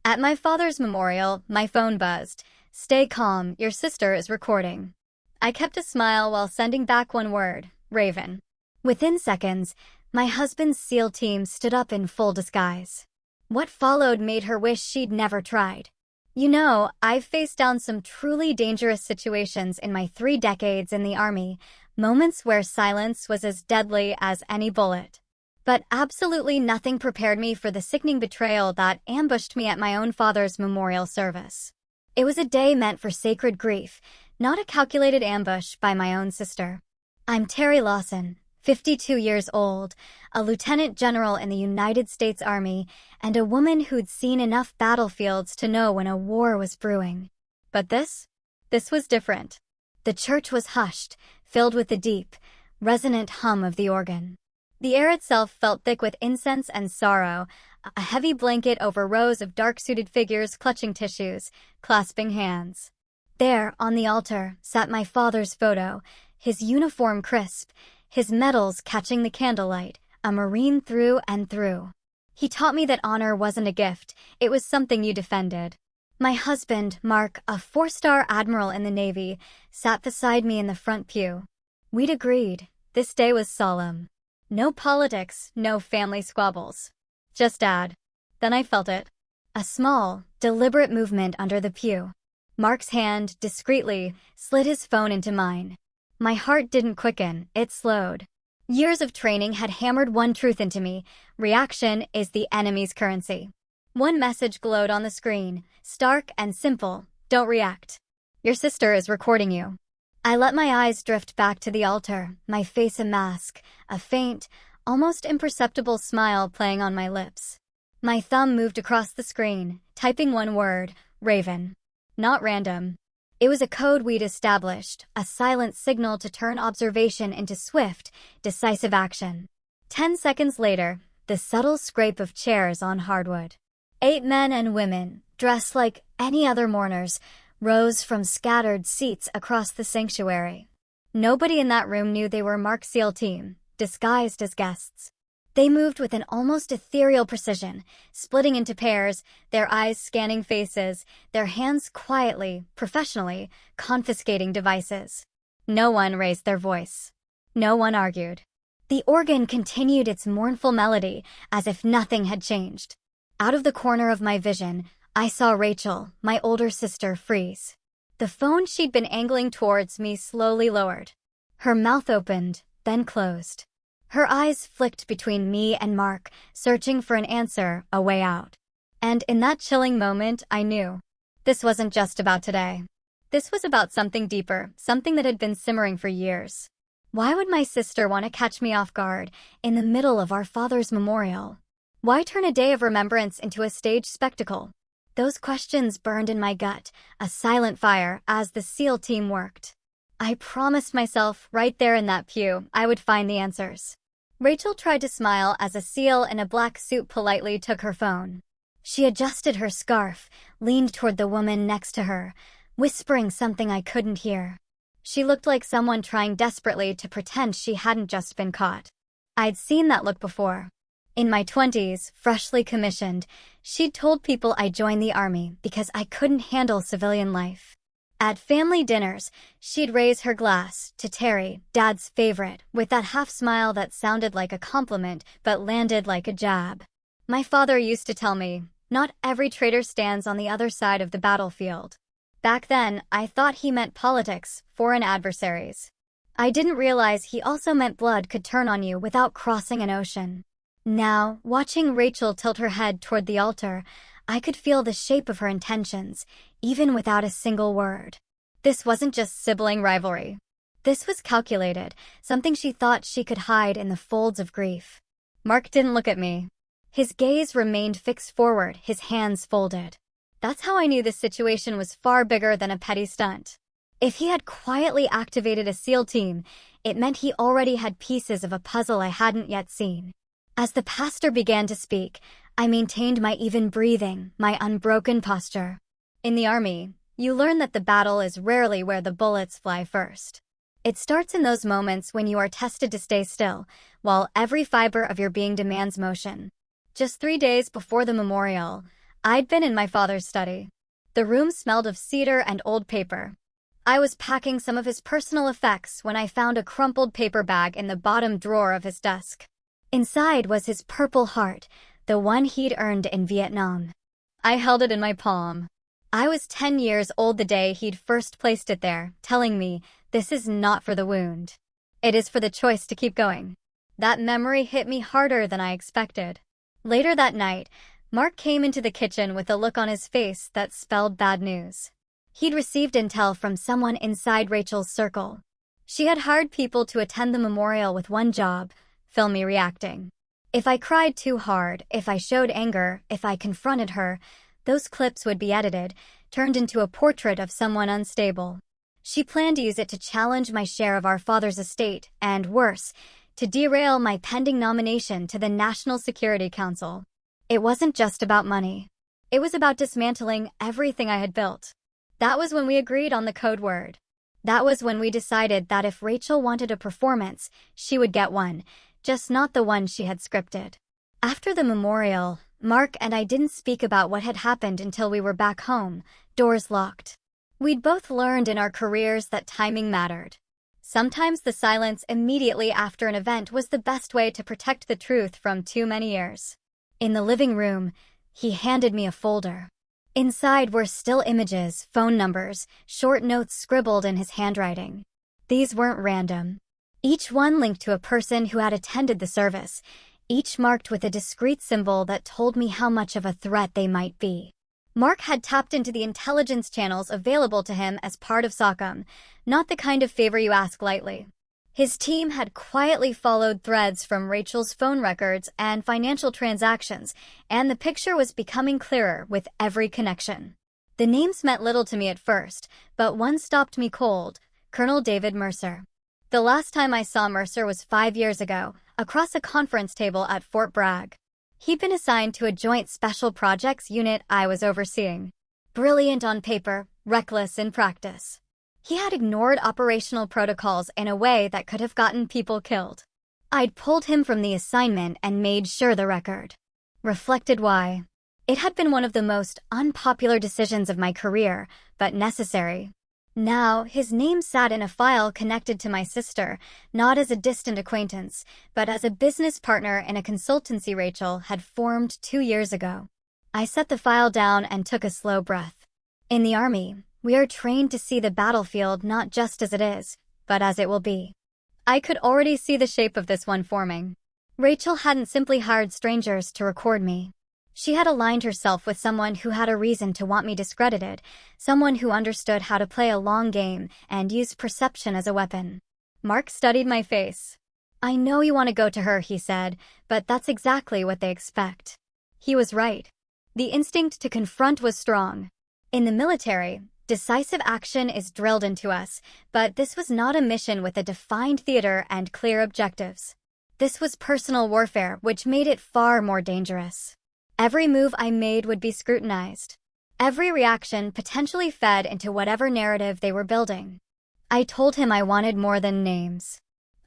At my father's memorial, my phone buzzed. "Stay calm, your sister is recording." I kept a smile while sending back one word, Raven. Within seconds, my husband's SEAL team stood up in full disguise. What followed made her wish she'd never tried. You know, I've faced down some truly dangerous situations in my 3 decades in the Army, moments where silence was as deadly as any bullet. But absolutely nothing prepared me for the sickening betrayal that ambushed me at my own father's memorial service. It was a day meant for sacred grief, not a calculated ambush by my own sister. I'm Terry Lawson, 52 years old, a lieutenant general in the United States Army, and a woman who'd seen enough battlefields to know when a war was brewing. But this was different. The church was hushed, filled with the deep, resonant hum of the organ. The air itself felt thick with incense and sorrow, a heavy blanket over rows of dark-suited figures clutching tissues, clasping hands. There, on the altar, sat my father's photo, his uniform crisp, his medals catching the candlelight, a Marine through and through. He taught me that honor wasn't a gift, it was something you defended. My husband, Mark, a 4-star admiral in the Navy, sat beside me in the front pew. We'd agreed, this day was solemn. No politics, no family squabbles. Just Dad. Then I felt it. A small, deliberate movement under the pew. Mark's hand, discreetly, slid his phone into mine. My heart didn't quicken, it slowed. Years of training had hammered one truth into me: reaction is the enemy's currency. One message glowed on the screen, stark and simple: don't react. Your sister is recording you. I let my eyes drift back to the altar, my face a mask, a faint, almost imperceptible smile playing on my lips. My thumb moved across the screen, typing one word: Raven. Not random. It was a code we'd established, a silent signal to turn observation into swift, decisive action. 10 seconds later, the subtle scrape of chairs on hardwood. 8 men and women, dressed like any other mourners, rose from scattered seats across the sanctuary. Nobody in that room knew they were Mark's SEAL team, disguised as guests. They moved with an almost ethereal precision, splitting into pairs, their eyes scanning faces, their hands quietly, professionally, confiscating devices. No one raised their voice. No one argued. The organ continued its mournful melody, as if nothing had changed. Out of the corner of my vision, I saw Rachel, my older sister, freeze. The phone she'd been angling towards me slowly lowered. Her mouth opened, then closed. Her eyes flicked between me and Mark, searching for an answer, a way out. And in that chilling moment, I knew. This wasn't just about today. This was about something deeper, something that had been simmering for years. Why would my sister want to catch me off guard, in the middle of our father's memorial? Why turn a day of remembrance into a staged spectacle? Those questions burned in my gut, a silent fire, as the SEAL team worked. I promised myself, right there in that pew, I would find the answers. Rachel tried to smile as a SEAL in a black suit politely took her phone. She adjusted her scarf, leaned toward the woman next to her, whispering something I couldn't hear. She looked like someone trying desperately to pretend she hadn't just been caught. I'd seen that look before. In my 20s, freshly commissioned, she'd told people I joined the Army because I couldn't handle civilian life. At family dinners, she'd raise her glass to Terry, Dad's favorite, with that half-smile that sounded like a compliment but landed like a jab. My father used to tell me, not every traitor stands on the other side of the battlefield. Back then, I thought he meant politics, foreign adversaries. I didn't realize he also meant blood could turn on you without crossing an ocean. Now, watching Rachel tilt her head toward the altar, I could feel the shape of her intentions, even without a single word. This wasn't just sibling rivalry. This was calculated, something she thought she could hide in the folds of grief. Mark didn't look at me. His gaze remained fixed forward, his hands folded. That's how I knew this situation was far bigger than a petty stunt. If he had quietly activated a SEAL team, it meant he already had pieces of a puzzle I hadn't yet seen. As the pastor began to speak, I maintained my even breathing, my unbroken posture. In the Army, you learn that the battle is rarely where the bullets fly first. It starts in those moments when you are tested to stay still, while every fiber of your being demands motion. Just 3 days before the memorial, I'd been in my father's study. The room smelled of cedar and old paper. I was packing some of his personal effects when I found a crumpled paper bag in the bottom drawer of his desk. Inside was his Purple Heart, the one he'd earned in Vietnam. I held it in my palm. I was 10 years old the day he'd first placed it there, telling me, "This is not for the wound. It is for the choice to keep going." That memory hit me harder than I expected. Later that night, Mark came into the kitchen with a look on his face that spelled bad news. He'd received intel from someone inside Rachel's circle. She had hired people to attend the memorial with one job: film me reacting. If I cried too hard, if I showed anger, if I confronted her, those clips would be edited, turned into a portrait of someone unstable. She planned to use it to challenge my share of our father's estate, and worse, to derail my pending nomination to the National Security Council. It wasn't just about money. It was about dismantling everything I had built. That was when we agreed on the code word. That was when we decided that if Rachel wanted a performance, she would get one, just not the one she had scripted. After the memorial, Mark and I didn't speak about what had happened until we were back home, doors locked. We'd both learned in our careers that timing mattered. Sometimes the silence immediately after an event was the best way to protect the truth from too many years. In the living room, he handed me a folder. Inside were still images, phone numbers, short notes scribbled in his handwriting. These weren't random. Each one linked to a person who had attended the service, each marked with a discrete symbol that told me how much of a threat they might be. Mark had tapped into the intelligence channels available to him as part of SOCOM, not the kind of favor you ask lightly. His team had quietly followed threads from Rachel's phone records and financial transactions, and the picture was becoming clearer with every connection. The names meant little to me at first, but one stopped me cold: Colonel David Mercer. The last time I saw Mercer was 5 years ago, across a conference table at Fort Bragg. He'd been assigned to a joint special projects unit I was overseeing. Brilliant on paper, reckless in practice. He had ignored operational protocols in a way that could have gotten people killed. I'd pulled him from the assignment and made sure the record reflected why. It had been one of the most unpopular decisions of my career, but necessary. Now, his name sat in a file connected to my sister, not as a distant acquaintance, but as a business partner in a consultancy Rachel had formed 2 years ago. I set the file down and took a slow breath. In the Army, we are trained to see the battlefield not just as it is, but as it will be. I could already see the shape of this one forming. Rachel hadn't simply hired strangers to record me. She had aligned herself with someone who had a reason to want me discredited, someone who understood how to play a long game and use perception as a weapon. Mark studied my face. "I know you want to go to her," he said, "but that's exactly what they expect." He was right. The instinct to confront was strong. In the military, decisive action is drilled into us, but this was not a mission with a defined theater and clear objectives. This was personal warfare, which made it far more dangerous. Every move I made would be scrutinized. Every reaction potentially fed into whatever narrative they were building. I told him I wanted more than names.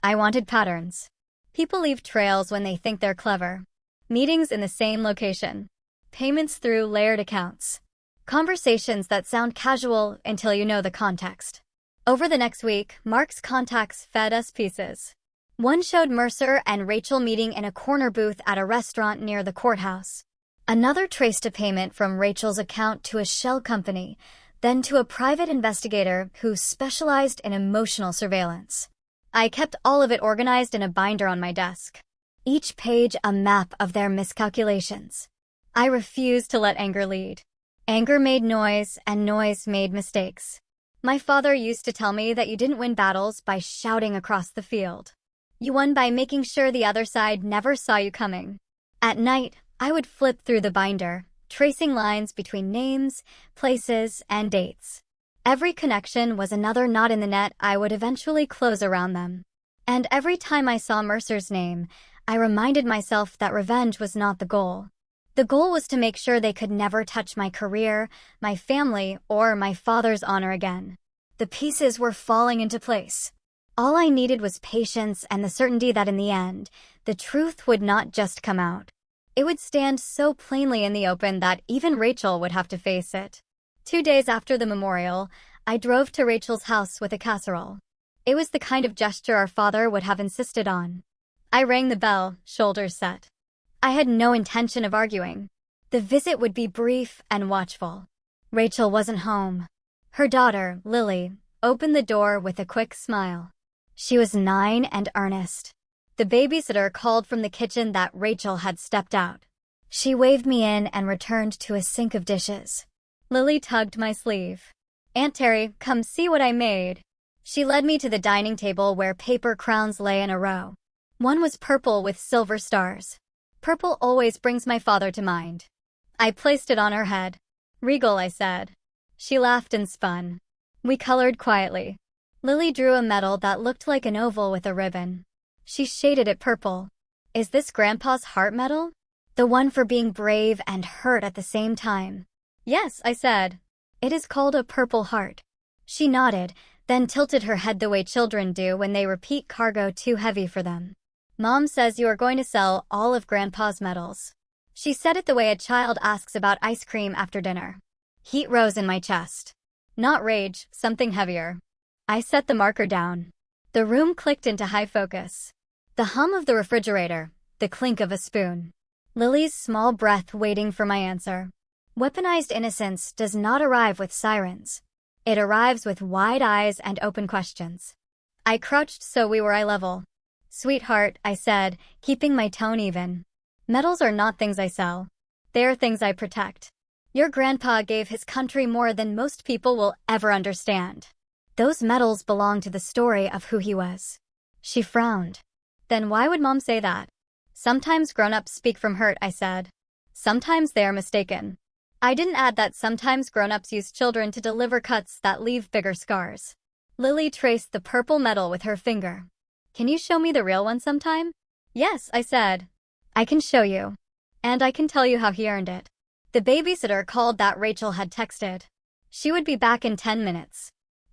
I wanted patterns. People leave trails when they think they're clever. Meetings in the same location. Payments through layered accounts. Conversations that sound casual until you know the context. Over the next week, Mark's contacts fed us pieces. One showed Mercer and Rachel meeting in a corner booth at a restaurant near the courthouse. Another traced a payment from Rachel's account to a shell company, then to a private investigator who specialized in emotional surveillance. I kept all of it organized in a binder on my desk. Each page a map of their miscalculations. I refused to let anger lead. Anger made noise, and noise made mistakes. My father used to tell me that you didn't win battles by shouting across the field. You won by making sure the other side never saw you coming. At night, I would flip through the binder, tracing lines between names, places, and dates. Every connection was another knot in the net I would eventually close around them. And every time I saw Mercer's name, I reminded myself that revenge was not the goal. The goal was to make sure they could never touch my career, my family, or my father's honor again. The pieces were falling into place. All I needed was patience and the certainty that in the end, the truth would not just come out. It would stand so plainly in the open that even Rachel would have to face it. 2 days after the memorial, I drove to Rachel's house with a casserole. It was the kind of gesture our father would have insisted on. I rang the bell, shoulders set. I had no intention of arguing. The visit would be brief and watchful. Rachel wasn't home. Her daughter, Lily, opened the door with a quick smile. She was 9 and earnest. The babysitter called from the kitchen that Rachel had stepped out. She waved me in and returned to a sink of dishes. Lily tugged my sleeve. "Aunt Terry, come see what I made." She led me to the dining table where paper crowns lay in a row. One was purple with silver stars. Purple always brings my father to mind. I placed it on her head. "Regal," I said. She laughed and spun. We colored quietly. Lily drew a medal that looked like an oval with a ribbon. She shaded it purple. "Is this Grandpa's heart medal? The one for being brave and hurt at the same time?" "Yes," I said. "It is called a Purple Heart." She nodded, then tilted her head the way children do when they repeat cargo too heavy for them. "Mom says you are going to sell all of Grandpa's medals." She said it the way a child asks about ice cream after dinner. Heat rose in my chest. Not rage, something heavier. I set the marker down. The room clicked into high focus. The hum of the refrigerator, the clink of a spoon. Lily's small breath waiting for my answer. Weaponized innocence does not arrive with sirens. It arrives with wide eyes and open questions. I crouched so we were eye level. "Sweetheart," I said, keeping my tone even. "Medals are not things I sell. They are things I protect. Your grandpa gave his country more than most people will ever understand. Those medals belong to the story of who he was." She frowned. "Then why would Mom say that?" "Sometimes grown-ups speak from hurt," I said. "Sometimes they are mistaken." I didn't add that sometimes grown-ups use children to deliver cuts that leave bigger scars. Lily traced the purple medal with her finger. "Can you show me the real one sometime?" "Yes," I said. "I can show you. And I can tell you how he earned it." The babysitter called that Rachel had texted. She would be back in 10 minutes.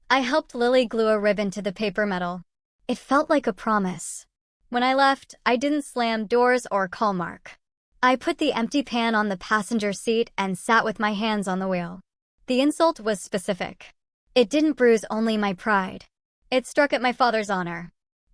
I helped Lily glue a ribbon to the paper medal. It felt like a promise. When I left, I didn't slam doors or call Mark. I put the empty pan on the passenger seat and sat with my hands on the wheel. The insult was specific. It didn't bruise only my pride. It struck at my father's honor.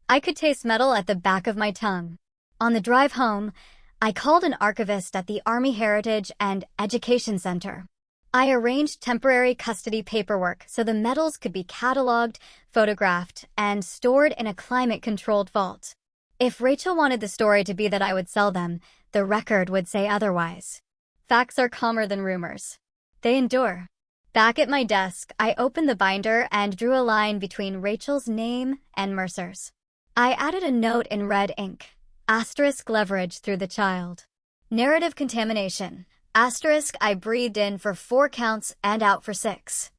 I could taste metal at the back of my tongue. On the drive home, I called an archivist at the Army Heritage and Education Center. I arranged temporary custody paperwork so the medals could be cataloged, photographed, and stored in a climate-controlled vault. If Rachel wanted the story to be that I would sell them, the record would say otherwise. Facts are calmer than rumors. They endure. Back at my desk, I opened the binder and drew a line between Rachel's name and Mercer's. I added a note in red ink. Asterisk leverage through the child. Narrative contamination. Asterisk I breathed in for 4 counts and out for 6.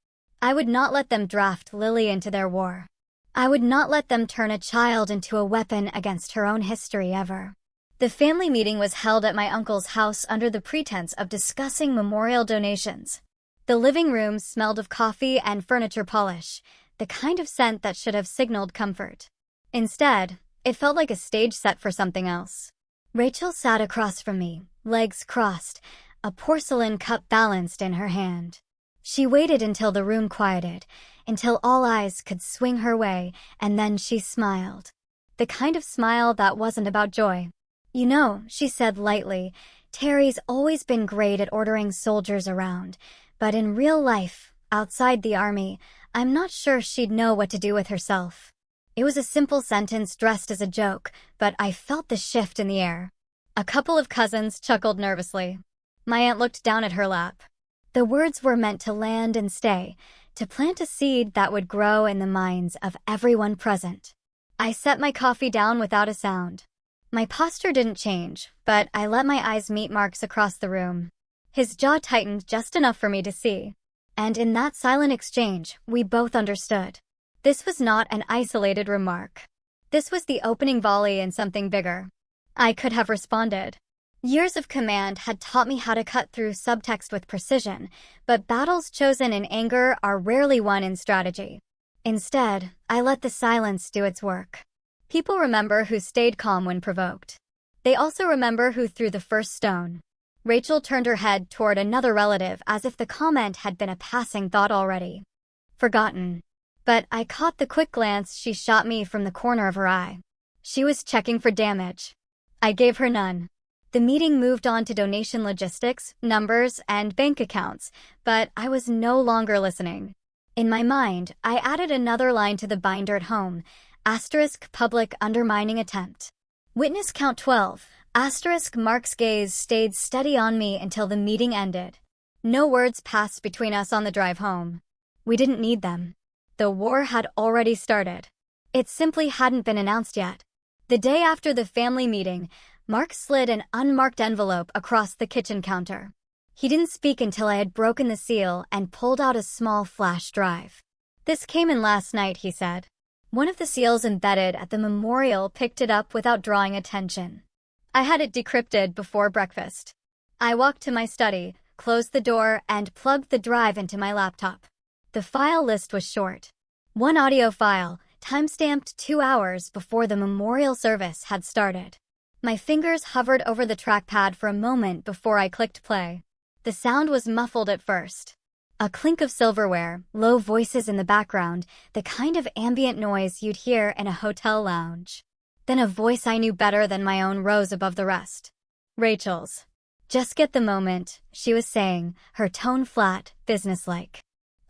I would not let them draft Lily into their war. I would not let them turn a child into a weapon against her own history ever. The family meeting was held at my uncle's house under the pretense of discussing memorial donations. The living room smelled of coffee and furniture polish, the kind of scent that should have signaled comfort. Instead, it felt like a stage set for something else. Rachel sat across from me, legs crossed, a porcelain cup balanced in her hand. She waited until the room quieted, until all eyes could swing her way, and then she smiled. The kind of smile that wasn't about joy. "You know," she said lightly, "Terry's always been great at ordering soldiers around, but in real life, outside the army, I'm not sure she'd know what to do with herself." It was a simple sentence dressed as a joke, but I felt the shift in the air. A couple of cousins chuckled nervously. My aunt looked down at her lap. The words were meant to land and stay, to plant a seed that would grow in the minds of everyone present. I set my coffee down without a sound. My posture didn't change, but I let my eyes meet Mark's across the room. His jaw tightened just enough for me to see. And in that silent exchange, we both understood. This was not an isolated remark. This was the opening volley in something bigger. I could have responded. Years of command had taught me how to cut through subtext with precision, but battles chosen in anger are rarely won in strategy. Instead, I let the silence do its work. People remember who stayed calm when provoked. They also remember who threw the first stone. Rachel turned her head toward another relative as if the comment had been a passing thought already. Forgotten. But I caught the quick glance she shot me from the corner of her eye. She was checking for damage. I gave her none. The meeting moved on to donation logistics, numbers, and bank accounts, but I was no longer listening. In my mind, I added another line to the binder at home, * public undermining attempt. Witness count 12, * Mark's gaze stayed steady on me until the meeting ended. No words passed between us on the drive home. We didn't need them. The war had already started. It simply hadn't been announced yet. The day after the family meeting, Mark slid an unmarked envelope across the kitchen counter. He didn't speak until I had broken the seal and pulled out a small flash drive. "This came in last night," he said. One of the seals embedded at the memorial picked it up without drawing attention. I had it decrypted before breakfast. I walked to my study, closed the door, and plugged the drive into my laptop. The file list was short. One audio file, timestamped 2 hours before the memorial service had started. My fingers hovered over the trackpad for a moment before I clicked play. The sound was muffled at first. A clink of silverware, low voices in the background, the kind of ambient noise you'd hear in a hotel lounge. Then a voice I knew better than my own rose above the rest. Rachel's. "Just get the moment," she was saying, her tone flat, businesslike.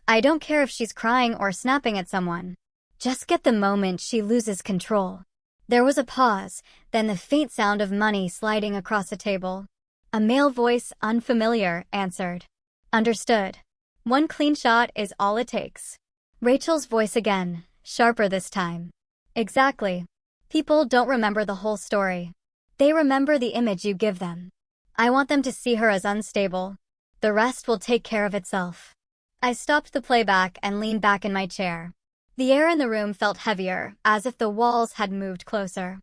"I don't care if she's crying or snapping at someone. Just get the moment she loses control." There was a pause, then the faint sound of money sliding across a table. A male voice, unfamiliar, answered. "Understood. One clean shot is all it takes." Rachel's voice again, sharper this time. "Exactly. People don't remember the whole story. They remember the image you give them. I want them to see her as unstable. The rest will take care of itself." I stopped the playback and leaned back in my chair. The air in the room felt heavier, as if the walls had moved closer.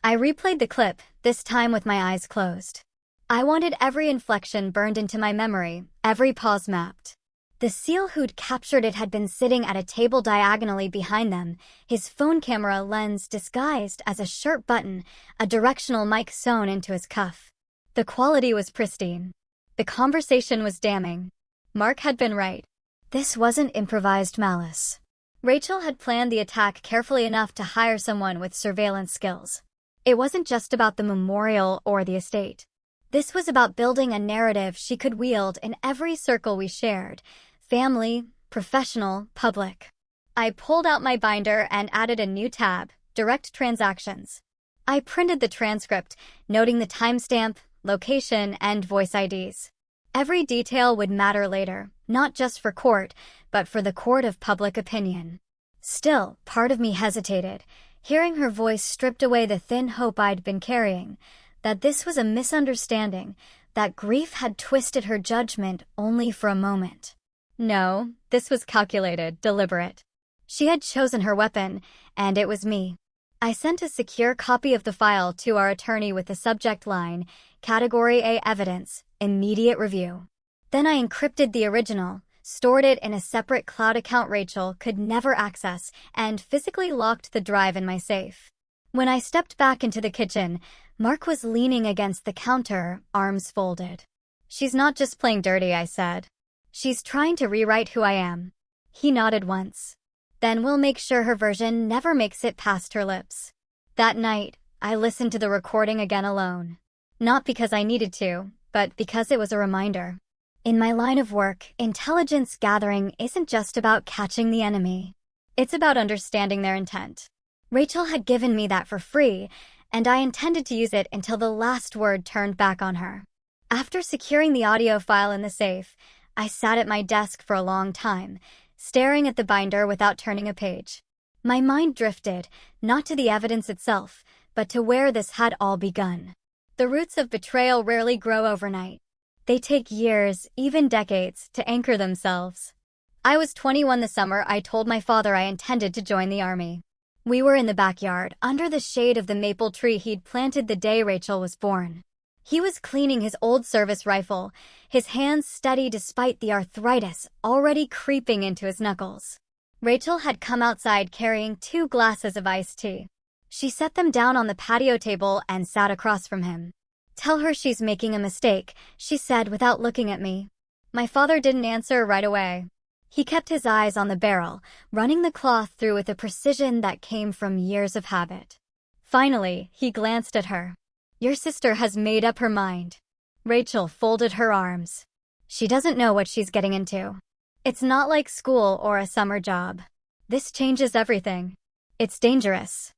I replayed the clip, this time with my eyes closed. I wanted every inflection burned into my memory, every pause mapped. The seal who'd captured it had been sitting at a table diagonally behind them, his phone camera lens disguised as a shirt button, a directional mic sewn into his cuff. The quality was pristine. The conversation was damning. Mark had been right. This wasn't improvised malice. Rachel had planned the attack carefully enough to hire someone with surveillance skills. It wasn't just about the memorial or the estate. This was about building a narrative she could wield in every circle we shared: family, professional, public. I pulled out my binder and added a new tab, Direct Transactions. I printed the transcript, noting the timestamp, location, and voice IDs. Every detail would matter later, not just for court, but for the court of public opinion. Still, part of me hesitated, hearing her voice stripped away the thin hope I'd been carrying, that this was a misunderstanding, that grief had twisted her judgment only for a moment. No, this was calculated, deliberate. She had chosen her weapon, and it was me. I sent a secure copy of the file to our attorney with the subject line, Category A Evidence, Immediate Review. Then I encrypted the original, stored it in a separate cloud account Rachel could never access, and physically locked the drive in my safe. When I stepped back into the kitchen, Mark was leaning against the counter, arms folded. "She's not just playing dirty," I said. "She's trying to rewrite who I am." He nodded once. "Then we'll make sure her version never makes it past her lips." That night, I listened to the recording again alone. Not because I needed to, but because it was a reminder. In my line of work, intelligence gathering isn't just about catching the enemy. It's about understanding their intent. Rachel had given me that for free, and I intended to use it until the last word turned back on her. After securing the audio file in the safe, I sat at my desk for a long time, staring at the binder without turning a page. My mind drifted, not to the evidence itself, but to where this had all begun. The roots of betrayal rarely grow overnight. They take years, even decades, to anchor themselves. I was 21 the summer I told my father I intended to join the army. We were in the backyard, under the shade of the maple tree he'd planted the day Rachel was born. He was cleaning his old service rifle, his hands steady despite the arthritis already creeping into his knuckles. Rachel had come outside carrying 2 glasses of iced tea. She set them down on the patio table and sat across from him. "Tell her she's making a mistake," she said without looking at me. My father didn't answer right away. He kept his eyes on the barrel, running the cloth through with a precision that came from years of habit. Finally, he glanced at her. "Your sister has made up her mind." Rachel folded her arms. "She doesn't know what she's getting into. It's not like school or a summer job. This changes everything. It's dangerous.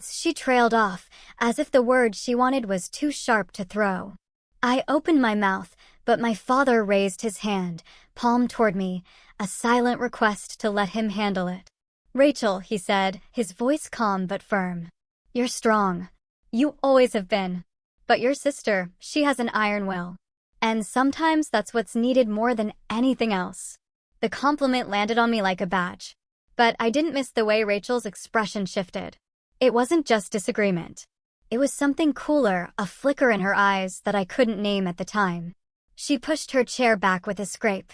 She trailed off, as if the word she wanted was too sharp to throw. I opened my mouth, but my father raised his hand, palm toward me, a silent request to let him handle it. "Rachel," he said, his voice calm but firm. "You're strong. You always have been. But your sister, she has an iron will. And sometimes that's what's needed more than anything else." The compliment landed on me like a badge. But I didn't miss the way Rachel's expression shifted. It wasn't just disagreement. It was something cooler, a flicker in her eyes that I couldn't name at the time. She pushed her chair back with a scrape.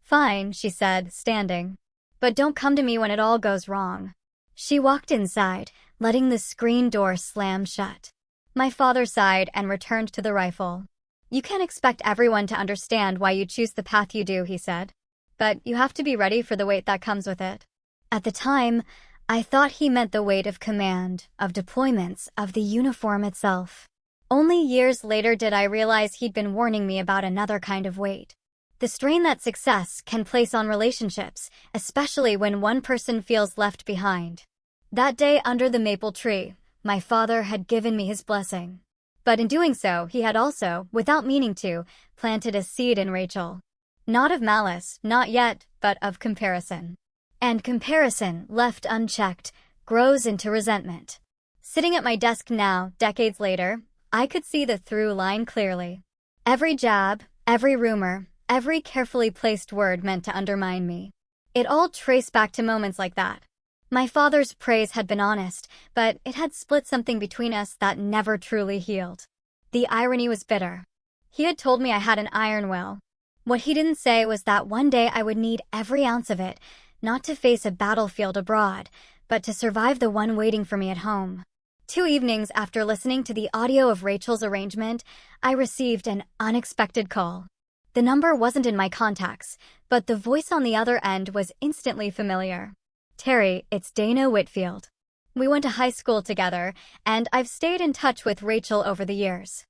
"Fine," she said, standing. "But don't come to me when it all goes wrong." She walked inside, letting the screen door slam shut. My father sighed and returned to the rifle. "You can't expect everyone to understand why you choose the path you do," he said. "But you have to be ready for the weight that comes with it." At the time, I thought he meant the weight of command, of deployments, of the uniform itself. Only years later did I realize he'd been warning me about another kind of weight. The strain that success can place on relationships, especially when one person feels left behind. That day under the maple tree, my father had given me his blessing. But in doing so, he had also, without meaning to, planted a seed in Rachel. Not of malice, not yet, but of comparison. And comparison, left unchecked, grows into resentment. Sitting at my desk now, decades later, I could see the through line clearly. Every jab, every rumor, every carefully placed word meant to undermine me. It all traced back to moments like that. My father's praise had been honest, but it had split something between us that never truly healed. The irony was bitter. He had told me I had an iron will. What he didn't say was that one day I would need every ounce of it, not to face a battlefield abroad, but to survive the one waiting for me at home. 2 evenings after listening to the audio of Rachel's arrangement, I received an unexpected call. The number wasn't in my contacts, but the voice on the other end was instantly familiar. "Terry, it's Dana Whitfield. We went to high school together, and I've stayed in touch with Rachel over the years."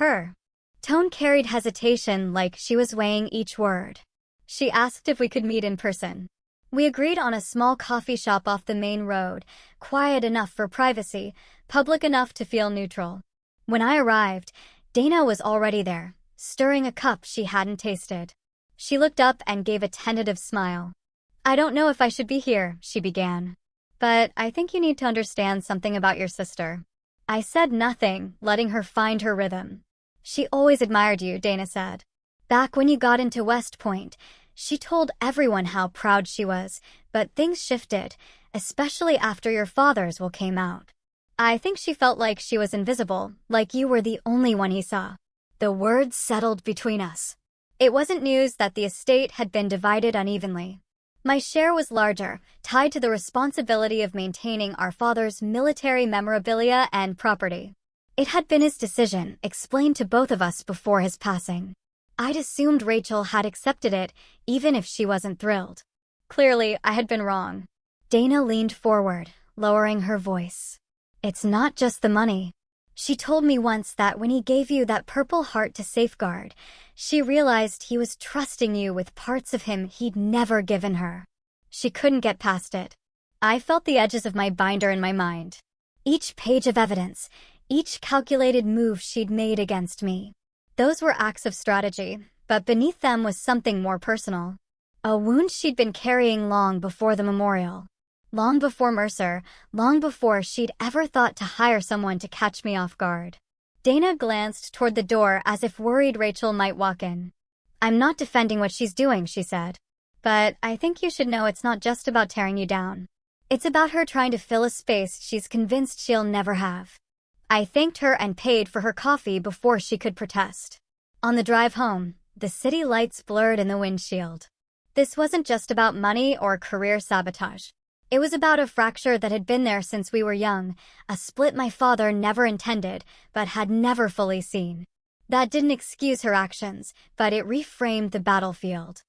Her tone carried hesitation, like she was weighing each word. She asked if we could meet in person. We agreed on a small coffee shop off the main road, quiet enough for privacy, public enough to feel neutral. When I arrived, Dana was already there, stirring a cup she hadn't tasted. She looked up and gave a tentative smile. "I don't know if I should be here," she began. "But I think you need to understand something about your sister." I said nothing, letting her find her rhythm. "She always admired you," Dana said. "Back when you got into West Point, she told everyone how proud she was, but things shifted, especially after your father's will came out. I think she felt like she was invisible, like you were the only one he saw." The words settled between us. It wasn't news that the estate had been divided unevenly. My share was larger, tied to the responsibility of maintaining our father's military memorabilia and property. It had been his decision, explained to both of us before his passing. I'd assumed Rachel had accepted it, even if she wasn't thrilled. Clearly, I had been wrong. Dana leaned forward, lowering her voice. "It's not just the money. She told me once that when he gave you that purple heart to safeguard, she realized he was trusting you with parts of him he'd never given her. She couldn't get past it." I felt the edges of my binder in my mind. Each page of evidence, each calculated move she'd made against me. Those were acts of strategy, but beneath them was something more personal. A wound she'd been carrying long before the memorial. Long before Mercer, long before she'd ever thought to hire someone to catch me off guard. Dana glanced toward the door as if worried Rachel might walk in. "I'm not defending what she's doing," she said. "But I think you should know it's not just about tearing you down. It's about her trying to fill a space she's convinced she'll never have." I thanked her and paid for her coffee before she could protest. On the drive home, the city lights blurred in the windshield. This wasn't just about money or career sabotage. It was about a fracture that had been there since we were young, a split my father never intended, but had never fully seen. That didn't excuse her actions, but it reframed the battlefield.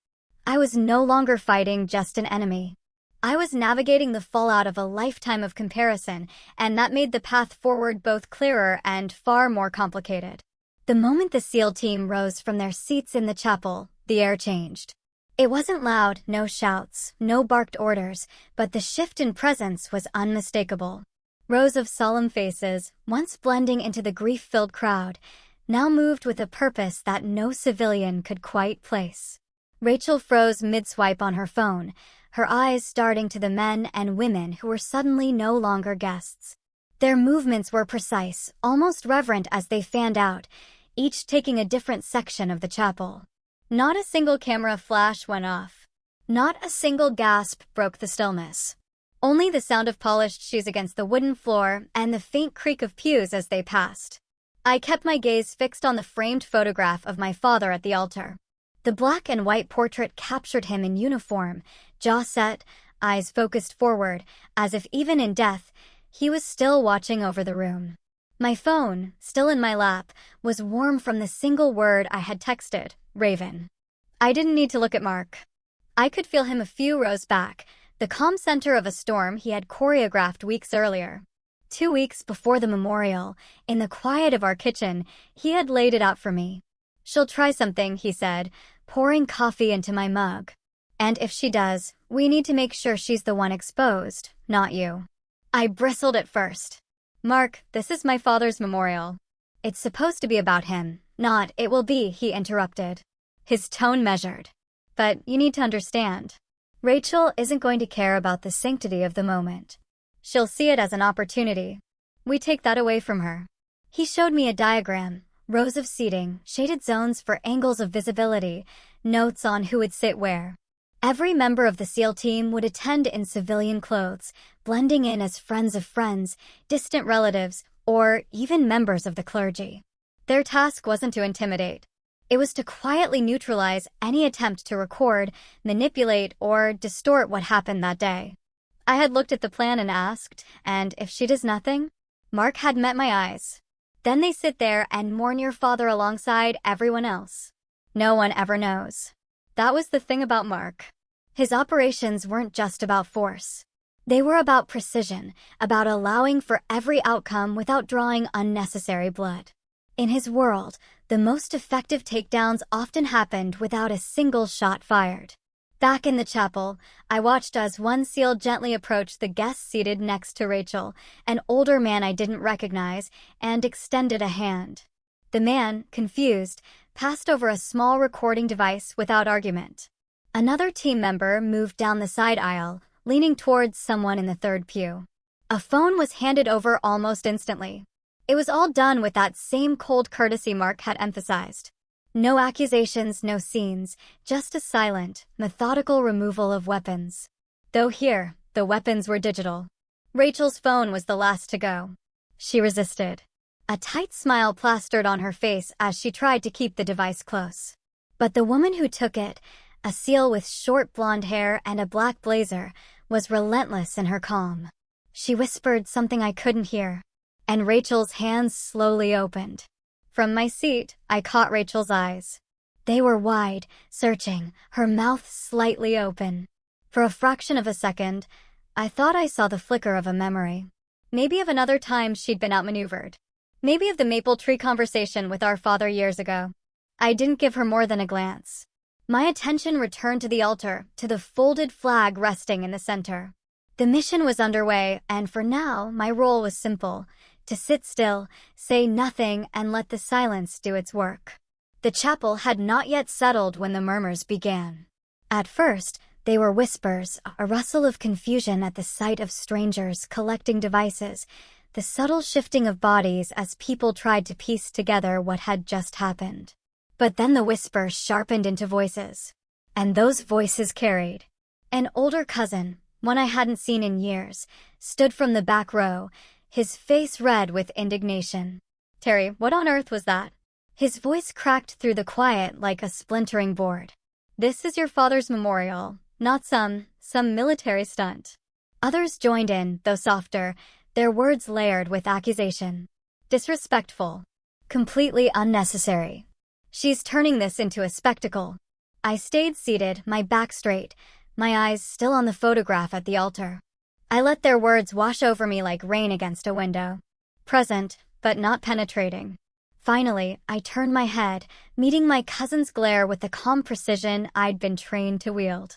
I was no longer fighting just an enemy. I was navigating the fallout of a lifetime of comparison, and that made the path forward both clearer and far more complicated. The moment the SEAL team rose from their seats in the chapel, the air changed. It wasn't loud, no shouts, no barked orders, but the shift in presence was unmistakable. Rows of solemn faces, once blending into the grief-filled crowd, now moved with a purpose that no civilian could quite place. Rachel froze mid-swipe on her phone, her eyes starting to the men and women who were suddenly no longer guests. Their movements were precise, almost reverent as they fanned out, each taking a different section of the chapel. Not a single camera flash went off. Not a single gasp broke the stillness. Only the sound of polished shoes against the wooden floor and the faint creak of pews as they passed. I kept my gaze fixed on the framed photograph of my father at the altar. The black and white portrait captured him in uniform, jaw set, eyes focused forward, as if even in death, he was still watching over the room. My phone, still in my lap, was warm from the single word I had texted, Raven. I didn't need to look at Mark. I could feel him a few rows back, the calm center of a storm he had choreographed weeks earlier. 2 weeks before the memorial, in the quiet of our kitchen, he had laid it out for me. "She'll try something," he said, pouring coffee into my mug. "And if she does, we need to make sure she's the one exposed, not you." I bristled at first. "Mark, this is my father's memorial. It's supposed to be about him, not it will be," he interrupted. His tone measured. "But you need to understand. Rachel isn't going to care about the sanctity of the moment. She'll see it as an opportunity. We take that away from her." He showed me a diagram, rows of seating, shaded zones for angles of visibility, notes on who would sit where. Every member of the SEAL team would attend in civilian clothes, blending in as friends of friends, distant relatives, or even members of the clergy. Their task wasn't to intimidate. It was to quietly neutralize any attempt to record, manipulate, or distort what happened that day. I had looked at the plan and asked, and if she does nothing? Mark had met my eyes. Then they sit there and mourn your father alongside everyone else. No one ever knows. That was the thing about Mark. His operations weren't just about force. They were about precision, about allowing for every outcome without drawing unnecessary blood. In his world, the most effective takedowns often happened without a single shot fired. Back in the chapel, I watched as one SEAL gently approached the guest seated next to Rachel, an older man I didn't recognize, and extended a hand. The man, confused, passed over a small recording device without argument. Another team member moved down the side aisle, leaning towards someone in the third pew. A phone was handed over almost instantly. It was all done with that same cold courtesy Mark had emphasized. No accusations, no scenes, just a silent, methodical removal of weapons. Though here, the weapons were digital. Rachel's phone was the last to go. She resisted. A tight smile plastered on her face as she tried to keep the device close. But the woman who took it, a SEAL with short blonde hair and a black blazer, was relentless in her calm. She whispered something I couldn't hear, and Rachel's hands slowly opened. From my seat, I caught Rachel's eyes. They were wide, searching, her mouth slightly open. For a fraction of a second, I thought I saw the flicker of a memory. Maybe of another time she'd been outmaneuvered. Maybe of the maple tree conversation with our father years ago. I didn't give her more than a glance. My attention returned to the altar, to the folded flag resting in the center. The mission was underway, and for now, my role was simple: to sit still, say nothing, and let the silence do its work. The chapel had not yet settled when the murmurs began. At first, they were whispers, a rustle of confusion at the sight of strangers collecting devices, the subtle shifting of bodies as people tried to piece together what had just happened. But then the whispers sharpened into voices. And those voices carried. An older cousin, one I hadn't seen in years, stood from the back row, his face red with indignation. "Terry, what on earth was that?" His voice cracked through the quiet like a splintering board. "This is your father's memorial, not some military stunt." Others joined in, though softer, their words layered with accusation. Disrespectful. Completely unnecessary. She's turning this into a spectacle. I stayed seated, my back straight, my eyes still on the photograph at the altar. I let their words wash over me like rain against a window. Present, but not penetrating. Finally, I turned my head, meeting my cousin's glare with the calm precision I'd been trained to wield.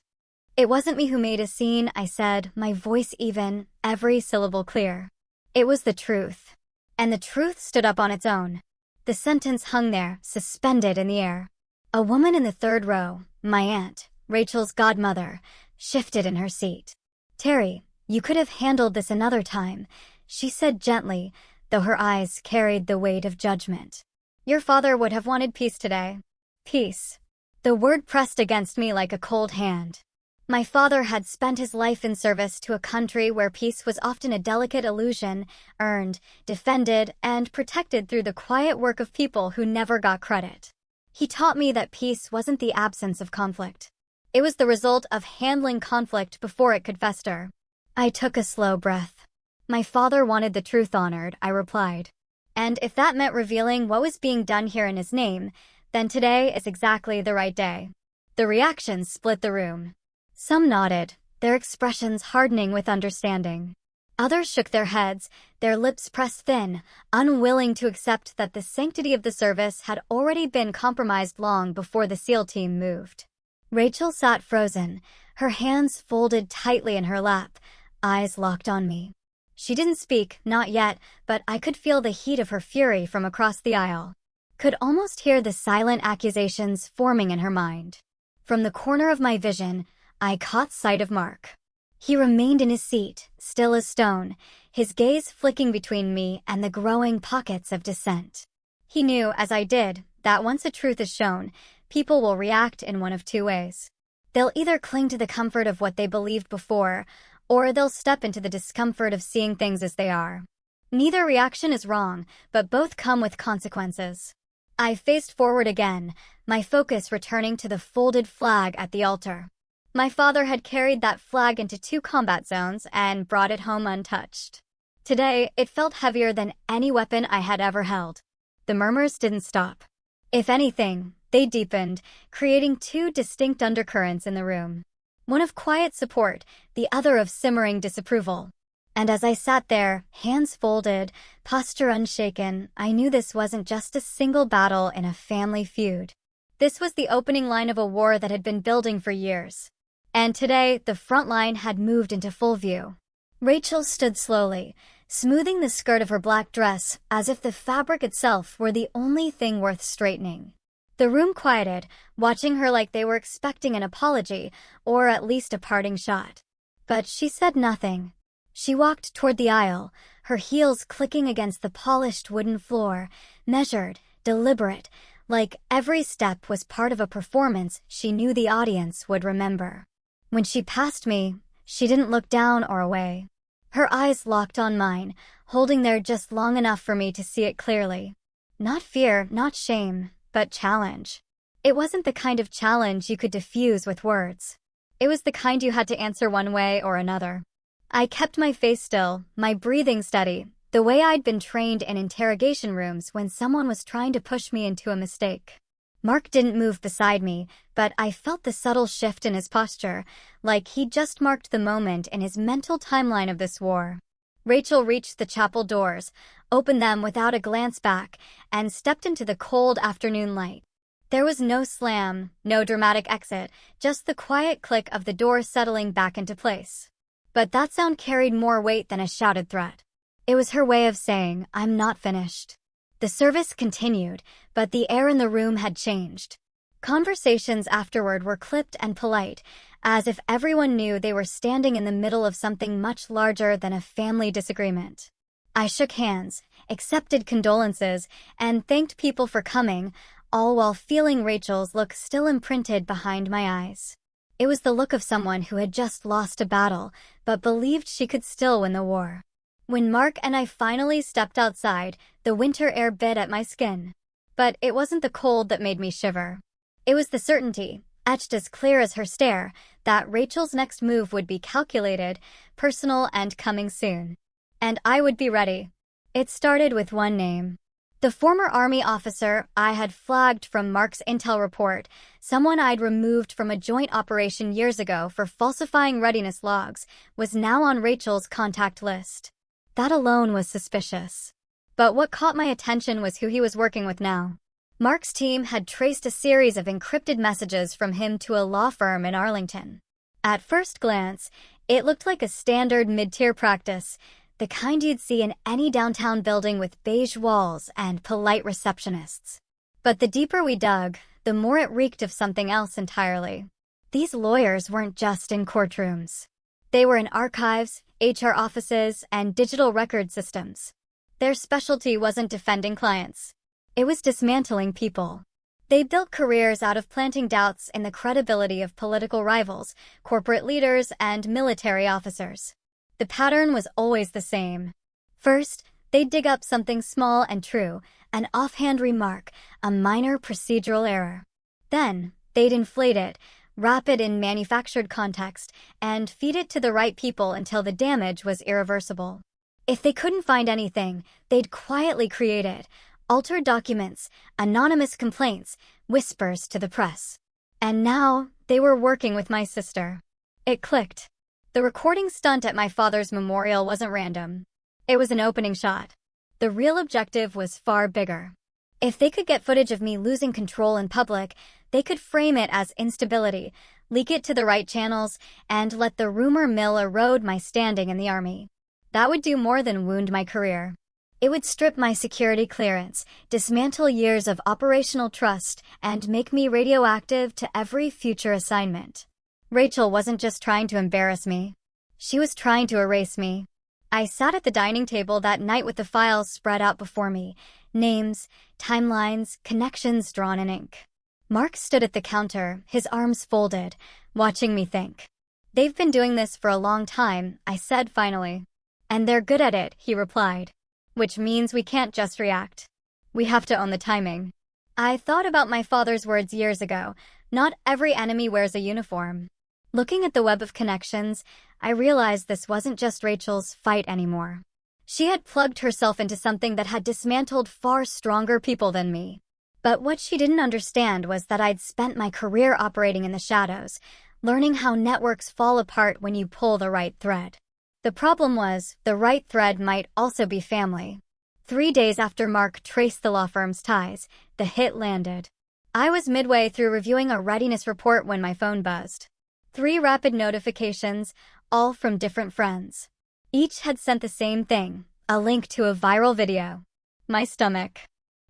It wasn't me who made a scene, I said, my voice even, every syllable clear. It was the truth. And the truth stood up on its own. The sentence hung there, suspended in the air. A woman in the third row, my aunt, Rachel's godmother, shifted in her seat. "Terry, you could have handled this another time," she said gently, though her eyes carried the weight of judgment. "Your father would have wanted peace today." Peace. The word pressed against me like a cold hand. My father had spent his life in service to a country where peace was often a delicate illusion, earned, defended, and protected through the quiet work of people who never got credit. He taught me that peace wasn't the absence of conflict. It was the result of handling conflict before it could fester. I took a slow breath. My father wanted the truth honored, I replied. And if that meant revealing what was being done here in his name, then today is exactly the right day. The reactions split the room. Some nodded, their expressions hardening with understanding. Others shook their heads, their lips pressed thin, unwilling to accept that the sanctity of the service had already been compromised long before the SEAL team moved. Rachel sat frozen, her hands folded tightly in her lap, eyes locked on me. She didn't speak, not yet, but I could feel the heat of her fury from across the aisle. Could almost hear the silent accusations forming in her mind. From the corner of my vision, I caught sight of Mark. He remained in his seat, still as stone, his gaze flicking between me and the growing pockets of dissent. He knew, as I did, that once a truth is shown, people will react in one of two ways. They'll either cling to the comfort of what they believed before, or they'll step into the discomfort of seeing things as they are. Neither reaction is wrong, but both come with consequences. I faced forward again, my focus returning to the folded flag at the altar. My father had carried that flag into 2 combat zones and brought it home untouched. Today, it felt heavier than any weapon I had ever held. The murmurs didn't stop. If anything, they deepened, creating 2 distinct undercurrents in the room. One of quiet support, the other of simmering disapproval. And as I sat there, hands folded, posture unshaken, I knew this wasn't just a single battle in a family feud. This was the opening line of a war that had been building for years. And today, the front line had moved into full view. Rachel stood slowly, smoothing the skirt of her black dress as if the fabric itself were the only thing worth straightening. The room quieted, watching her like they were expecting an apology, or at least a parting shot. But she said nothing. She walked toward the aisle, her heels clicking against the polished wooden floor, measured, deliberate, like every step was part of a performance she knew the audience would remember. When she passed me, she didn't look down or away. Her eyes locked on mine, holding there just long enough for me to see it clearly. Not fear, not shame, but challenge. It wasn't the kind of challenge you could diffuse with words. It was the kind you had to answer one way or another. I kept my face still, my breathing steady, the way I'd been trained in interrogation rooms when someone was trying to push me into a mistake. Mark didn't move beside me, but I felt the subtle shift in his posture, like he'd just marked the moment in his mental timeline of this war. Rachel reached the chapel doors, opened them without a glance back, and stepped into the cold afternoon light. There was no slam, no dramatic exit, just the quiet click of the door settling back into place. But that sound carried more weight than a shouted threat. It was her way of saying, "I'm not finished." The service continued, but the air in the room had changed. Conversations afterward were clipped and polite, as if everyone knew they were standing in the middle of something much larger than a family disagreement. I shook hands, accepted condolences, and thanked people for coming, all while feeling Rachel's look still imprinted behind my eyes. It was the look of someone who had just lost a battle, but believed she could still win the war. When Mark and I finally stepped outside, the winter air bit at my skin. But it wasn't the cold that made me shiver. It was the certainty, etched as clear as her stare, that Rachel's next move would be calculated, personal, and coming soon. And I would be ready. It started with one name. The former Army officer I had flagged from Mark's intel report, someone I'd removed from a joint operation years ago for falsifying readiness logs, was now on Rachel's contact list. That alone was suspicious. But what caught my attention was who he was working with now. Mark's team had traced a series of encrypted messages from him to a law firm in Arlington. At first glance, it looked like a standard mid-tier practice, the kind you'd see in any downtown building with beige walls and polite receptionists. But the deeper we dug, the more it reeked of something else entirely. These lawyers weren't just in courtrooms. They were in archives, HR offices, and digital record systems. Their specialty wasn't defending clients. It was dismantling people. They built careers out of planting doubts in the credibility of political rivals, corporate leaders, and military officers. The pattern was always the same. First, they'd dig up something small and true, an offhand remark, a minor procedural error. Then, they'd inflate it, wrap it in manufactured context, and feed it to the right people until the damage was irreversible. If they couldn't find anything, they'd quietly create it, altered documents, anonymous complaints, whispers to the press. And now, they were working with my sister. It clicked. The recording stunt at my father's memorial wasn't random. It was an opening shot. The real objective was far bigger. If they could get footage of me losing control in public, they could frame it as instability, leak it to the right channels, and let the rumor mill erode my standing in the Army. That would do more than wound my career. It would strip my security clearance, dismantle years of operational trust, and make me radioactive to every future assignment. Rachel wasn't just trying to embarrass me. She was trying to erase me. I sat at the dining table that night with the files spread out before me, names, timelines, connections drawn in ink. Mark stood at the counter, his arms folded, watching me think. "They've been doing this for a long time," I said finally. "And they're good at it," he replied. "Which means we can't just react. We have to own the timing." I thought about my father's words years ago. Not every enemy wears a uniform. Looking at the web of connections, I realized this wasn't just Rachel's fight anymore. She had plugged herself into something that had dismantled far stronger people than me. But what she didn't understand was that I'd spent my career operating in the shadows, learning how networks fall apart when you pull the right thread. The problem was, the right thread might also be family. 3 days after Mark traced the law firm's ties, the hit landed. I was midway through reviewing a readiness report when my phone buzzed. 3 rapid notifications, all from different friends. Each had sent the same thing, a link to a viral video. My stomach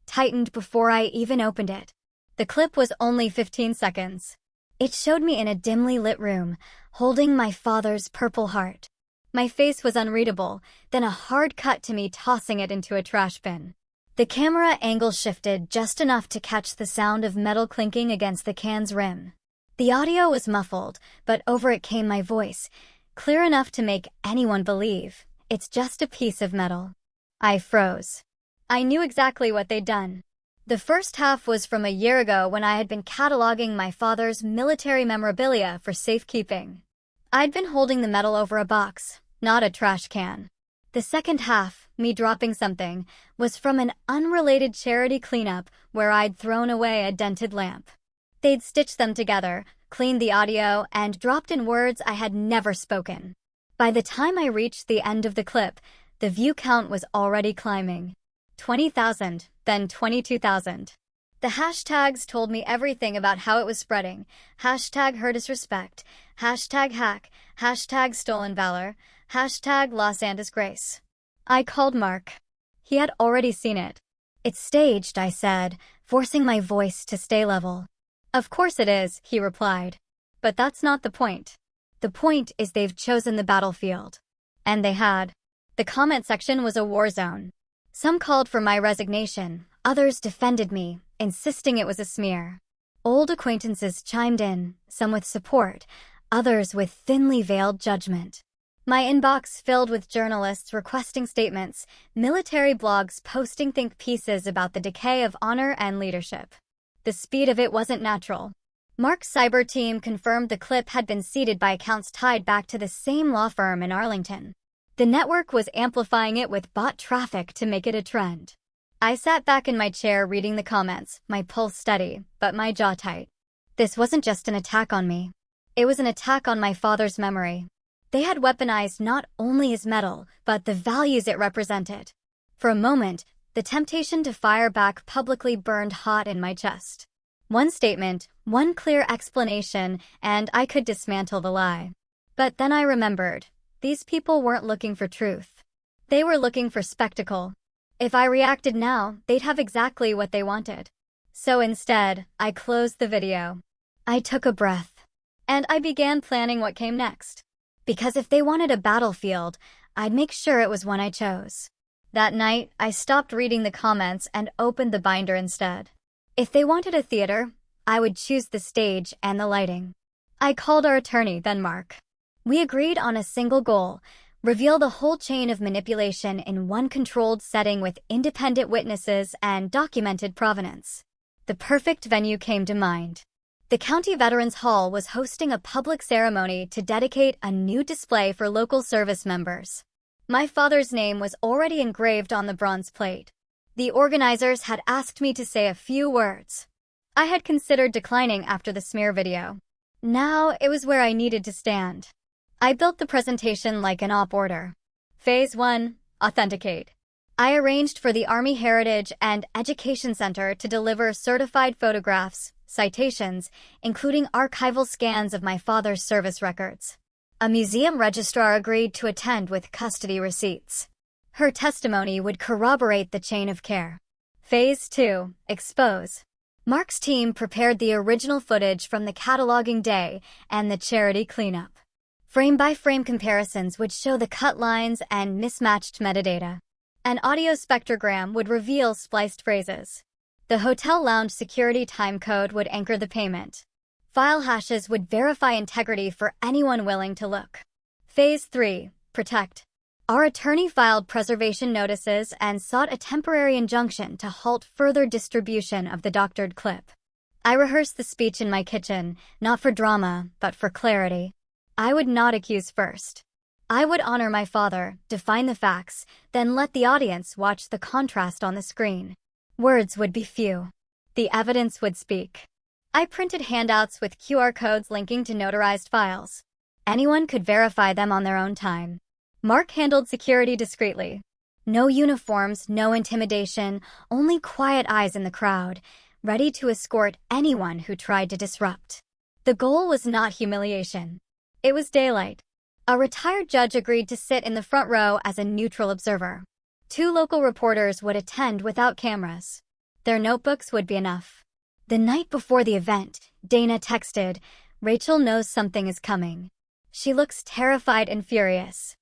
tightened before I even opened it. The clip was only 15 seconds. It showed me in a dimly lit room, holding my father's purple heart. My face was unreadable, then a hard cut to me tossing it into a trash bin. The camera angle shifted just enough to catch the sound of metal clinking against the can's rim. The audio was muffled, but over it came my voice, clear enough to make anyone believe it's just a piece of metal. I froze. I knew exactly what they'd done. The first half was from a year ago when I had been cataloging my father's military memorabilia for safekeeping. I'd been holding the metal over a box, not a trash can. The second half, me dropping something, was from an unrelated charity cleanup where I'd thrown away a dented lamp. They'd stitched them together, cleaned the audio, and dropped in words I had never spoken. By the time I reached the end of the clip, the view count was already climbing. 20,000, then 22,000. The hashtags told me everything about how it was spreading. Hashtag her disrespect, hashtag hack, hashtag stolen valor, hashtag Los Andes Grace. I called Mark. He had already seen it. "It's staged," I said, forcing my voice to stay level. "Of course it is," he replied. "But that's not the point. The point is they've chosen the battlefield." And they had. The comment section was a war zone. Some called for my resignation, others defended me, insisting it was a smear. Old acquaintances chimed in, some with support, others with thinly veiled judgment. My inbox filled with journalists requesting statements, military blogs posting think pieces about the decay of honor and leadership. The speed of it wasn't natural. Mark's cyber team confirmed the clip had been seeded by accounts tied back to the same law firm in Arlington. The network was amplifying it with bot traffic to make it a trend. I sat back in my chair reading the comments, my pulse steady, but my jaw tight. This wasn't just an attack on me. It was an attack on my father's memory. They had weaponized not only his metal, but the values it represented. For a moment, the temptation to fire back publicly burned hot in my chest. One statement, one clear explanation, and I could dismantle the lie. But then I remembered, these people weren't looking for truth. They were looking for spectacle. If I reacted now, they'd have exactly what they wanted. So instead, I closed the video. I took a breath. And I began planning what came next. Because if they wanted a battlefield, I'd make sure it was one I chose. That night, I stopped reading the comments and opened the binder instead. If they wanted a theater, I would choose the stage and the lighting. I called our attorney, then Mark. We agreed on a single goal: reveal the whole chain of manipulation in one controlled setting with independent witnesses and documented provenance. The perfect venue came to mind. The County Veterans Hall was hosting a public ceremony to dedicate a new display for local service members. My father's name was already engraved on the bronze plate. The organizers had asked me to say a few words. I had considered declining after the smear video. Now it was where I needed to stand. I built the presentation like an op order. Phase 1, authenticate. I arranged for the Army Heritage and Education Center to deliver certified photographs, citations, including archival scans of my father's service records. A museum registrar agreed to attend with custody receipts. Her testimony would corroborate the chain of care. Phase 2, expose. Mark's team prepared the original footage from the cataloging day and the charity cleanup. Frame-by-frame comparisons would show the cut lines and mismatched metadata. An audio spectrogram would reveal spliced phrases. The hotel lounge security timecode would anchor the payment. File hashes would verify integrity for anyone willing to look. Phase 3, protect. Our attorney filed preservation notices and sought a temporary injunction to halt further distribution of the doctored clip. I rehearsed the speech in my kitchen, not for drama, but for clarity. I would not accuse first. I would honor my father, define the facts, then let the audience watch the contrast on the screen. Words would be few. The evidence would speak. I printed handouts with QR codes linking to notarized files. Anyone could verify them on their own time. Mark handled security discreetly. No uniforms, no intimidation, only quiet eyes in the crowd, ready to escort anyone who tried to disrupt. The goal was not humiliation. It was daylight. A retired judge agreed to sit in the front row as a neutral observer. 2 local reporters would attend without cameras. Their notebooks would be enough. The night before the event, Dana texted, "Rachel knows something is coming. She looks terrified and furious."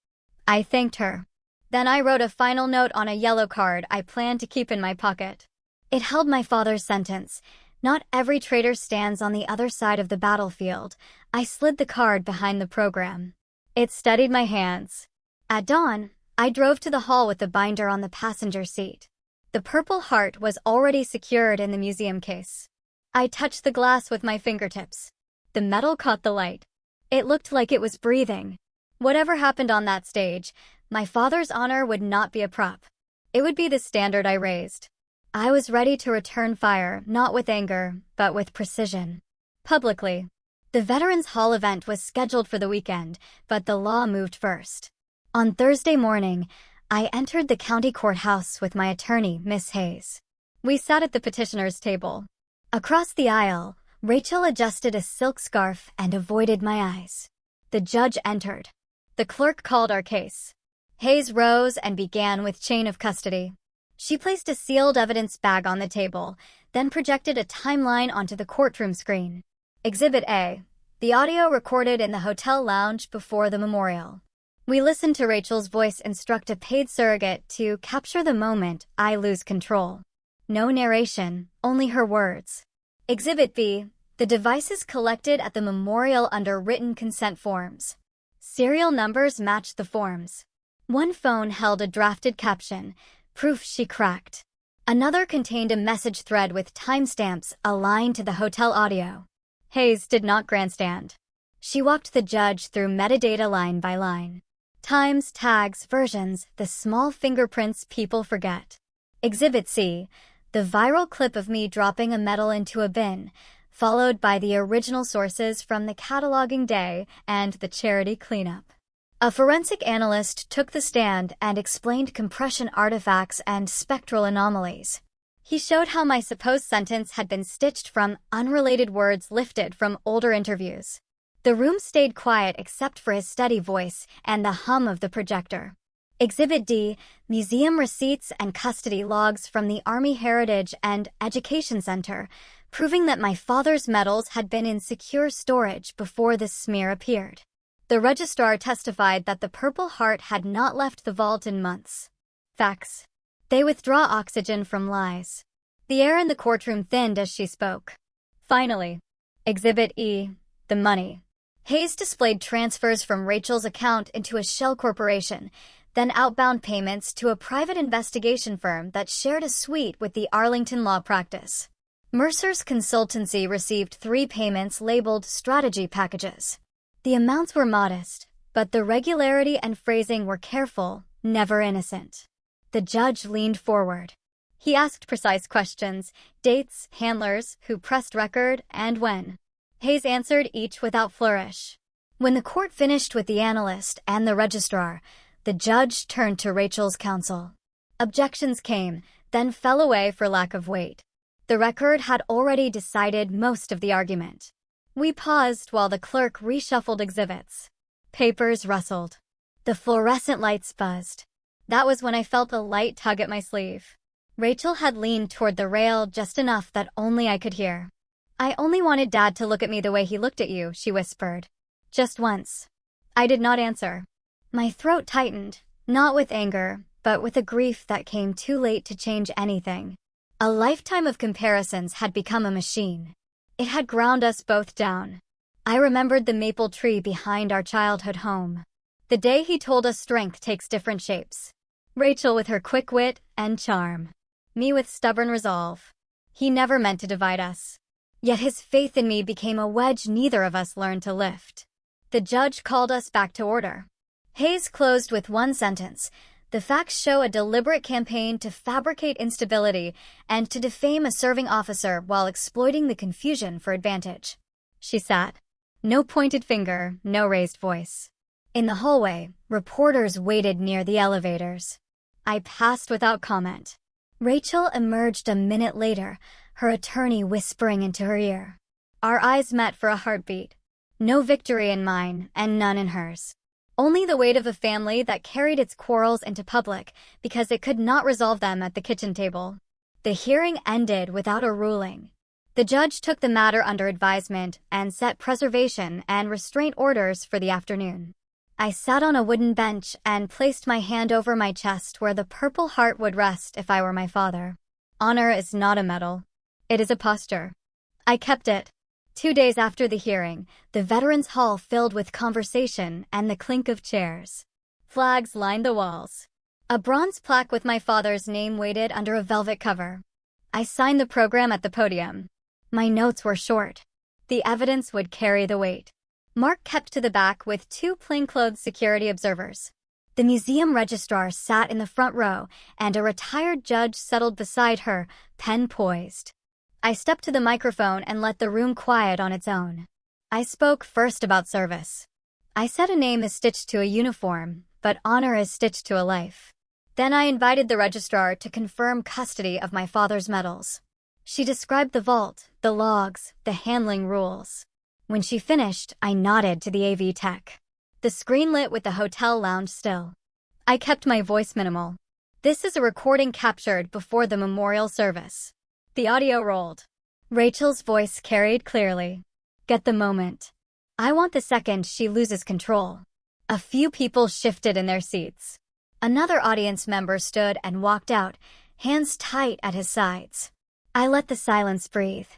I thanked her. Then I wrote a final note on a yellow card I planned to keep in my pocket. It held my father's sentence: "Not every traitor stands on the other side of the battlefield." I slid the card behind the program. It steadied my hands. At dawn, I drove to the hall with the binder on the passenger seat. The Purple Heart was already secured in the museum case. I touched the glass with my fingertips. The metal caught the light. It looked like it was breathing. Whatever happened on that stage, my father's honor would not be a prop. It would be the standard I raised. I was ready to return fire, not with anger, but with precision. Publicly. The Veterans Hall event was scheduled for the weekend, but the law moved first. On Thursday morning, I entered the county courthouse with my attorney, Miss Hayes. We sat at the petitioner's table. Across the aisle, Rachel adjusted a silk scarf and avoided my eyes. The judge entered. The clerk called our case. Hayes rose and began with chain of custody. She placed a sealed evidence bag on the table, then projected a timeline onto the courtroom screen. Exhibit A, the audio recorded in the hotel lounge before the memorial. We listened to Rachel's voice instruct a paid surrogate to capture the moment I lose control. No narration, only her words. Exhibit B, the devices collected at the memorial under written consent forms. Serial numbers matched the forms. One phone held a drafted caption, "Proof she cracked." Another contained a message thread with timestamps aligned to the hotel audio. Hayes did not grandstand. She walked the judge through metadata line by line. Times, tags, versions, the small fingerprints people forget. Exhibit C, the viral clip of me dropping a medal into a bin, followed by the original sources from the cataloging day and the charity cleanup. A forensic analyst took the stand and explained compression artifacts and spectral anomalies. He showed how my supposed sentence had been stitched from unrelated words lifted from older interviews. The room stayed quiet except for his steady voice and the hum of the projector. Exhibit D, museum receipts and custody logs from the Army Heritage and Education Center, proving that my father's medals had been in secure storage before the smear appeared. The registrar testified that the Purple Heart had not left the vault in months. Facts. They withdraw oxygen from lies. The air in the courtroom thinned as she spoke. Finally, Exhibit E, the money. Hayes displayed transfers from Rachel's account into a shell corporation, then outbound payments to a private investigation firm that shared a suite with the Arlington law practice. Mercer's consultancy received 3 payments labeled strategy packages. The amounts were modest, but the regularity and phrasing were careful, never innocent. The judge leaned forward. He asked precise questions, dates, handlers, who pressed record, and when. Hayes answered each without flourish. When the court finished with the analyst and the registrar, the judge turned to Rachel's counsel. Objections came, then fell away for lack of weight. The record had already decided most of the argument. We paused while the clerk reshuffled exhibits. Papers rustled. The fluorescent lights buzzed. That was when I felt a light tug at my sleeve. Rachel had leaned toward the rail just enough that only I could hear. "I only wanted Dad to look at me the way he looked at you," she whispered. "Just once." I did not answer. My throat tightened, not with anger, but with a grief that came too late to change anything. A lifetime of comparisons had become a machine. It had ground us both down. I remembered the maple tree behind our childhood home. The day he told us strength takes different shapes. Rachel with her quick wit and charm. Me with stubborn resolve. He never meant to divide us. Yet his faith in me became a wedge neither of us learned to lift. The judge called us back to order. Hayes closed with one sentence. The facts show a deliberate campaign to fabricate instability and to defame a serving officer while exploiting the confusion for advantage. She sat. No pointed finger, no raised voice. In the hallway, reporters waited near the elevators. I passed without comment. Rachel emerged a minute later, her attorney whispering into her ear. Our eyes met for a heartbeat. No victory in mine, and none in hers. Only the weight of a family that carried its quarrels into public because it could not resolve them at the kitchen table. The hearing ended without a ruling. The judge took the matter under advisement and set preservation and restraint orders for the afternoon. I sat on a wooden bench and placed my hand over my chest where the Purple Heart would rest if I were my father. Honor is not a medal. It is a posture. I kept it. 2 days after the hearing, the Veterans Hall filled with conversation and the clink of chairs. Flags lined the walls. A bronze plaque with my father's name waited under a velvet cover. I signed the program at the podium. My notes were short. The evidence would carry the weight. Mark kept to the back with 2 plainclothes security observers. The museum registrar sat in the front row, and a retired judge settled beside her, pen poised. I stepped to the microphone and let the room quiet on its own. I spoke first about service. I said a name is stitched to a uniform, but honor is stitched to a life. Then I invited the registrar to confirm custody of my father's medals. She described the vault, the logs, the handling rules. When she finished, I nodded to the AV tech. The screen lit with the hotel lounge still. I kept my voice minimal. This is a recording captured before the memorial service. The audio rolled. Rachel's voice carried clearly. Get the moment. I want the second she loses control. A few people shifted in their seats. Another audience member stood and walked out, hands tight at his sides. I let the silence breathe.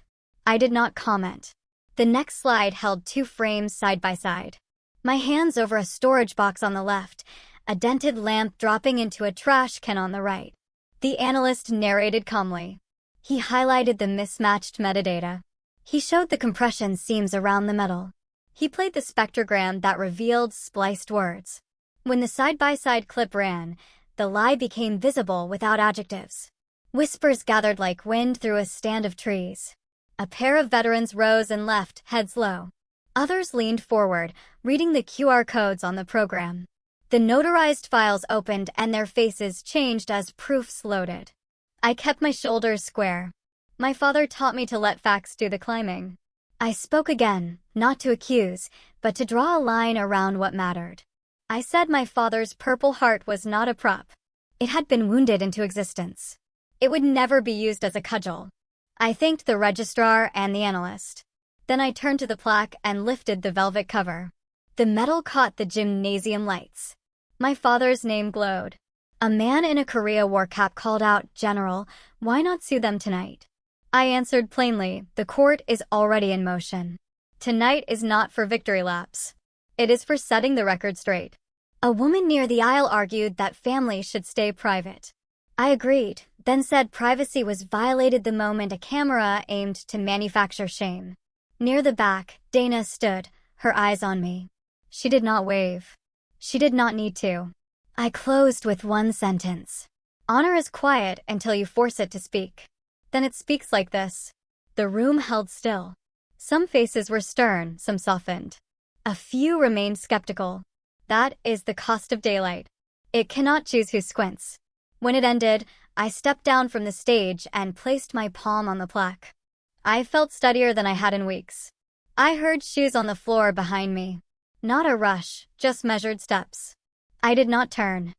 I did not comment. The next slide held 2 frames side by side. My hands over a storage box on the left, a dented lamp dropping into a trash can on the right. The analyst narrated calmly. He highlighted the mismatched metadata. He showed the compression seams around the metal. He played the spectrogram that revealed spliced words. When the side-by-side clip ran, the lie became visible without adjectives. Whispers gathered like wind through a stand of trees. A pair of veterans rose and left, heads low. Others leaned forward, reading the QR codes on the program. The notarized files opened and their faces changed as proofs loaded. I kept my shoulders square. My father taught me to let facts do the climbing. I spoke again, not to accuse, but to draw a line around what mattered. I said my father's Purple Heart was not a prop. It had been wounded into existence. It would never be used as a cudgel. I thanked the registrar and the analyst. Then I turned to the plaque and lifted the velvet cover. The metal caught the gymnasium lights. My father's name glowed. A man in a Korea war cap called out, "General, why not sue them tonight?" I answered plainly, "The court is already in motion. Tonight is not for victory laps. It is for setting the record straight." A woman near the aisle argued that family should stay private. I agreed, then said privacy was violated the moment a camera aimed to manufacture shame. Near the back, Dana stood, her eyes on me. She did not wave. She did not need to. I closed with one sentence. Honor is quiet until you force it to speak. Then it speaks like this. The room held still. Some faces were stern, some softened. A few remained skeptical. That is the cost of daylight. It cannot choose who squints. When it ended, I stepped down from the stage and placed my palm on the plaque. I felt steadier than I had in weeks. I heard shoes on the floor behind me. Not a rush, just measured steps. I did not turn.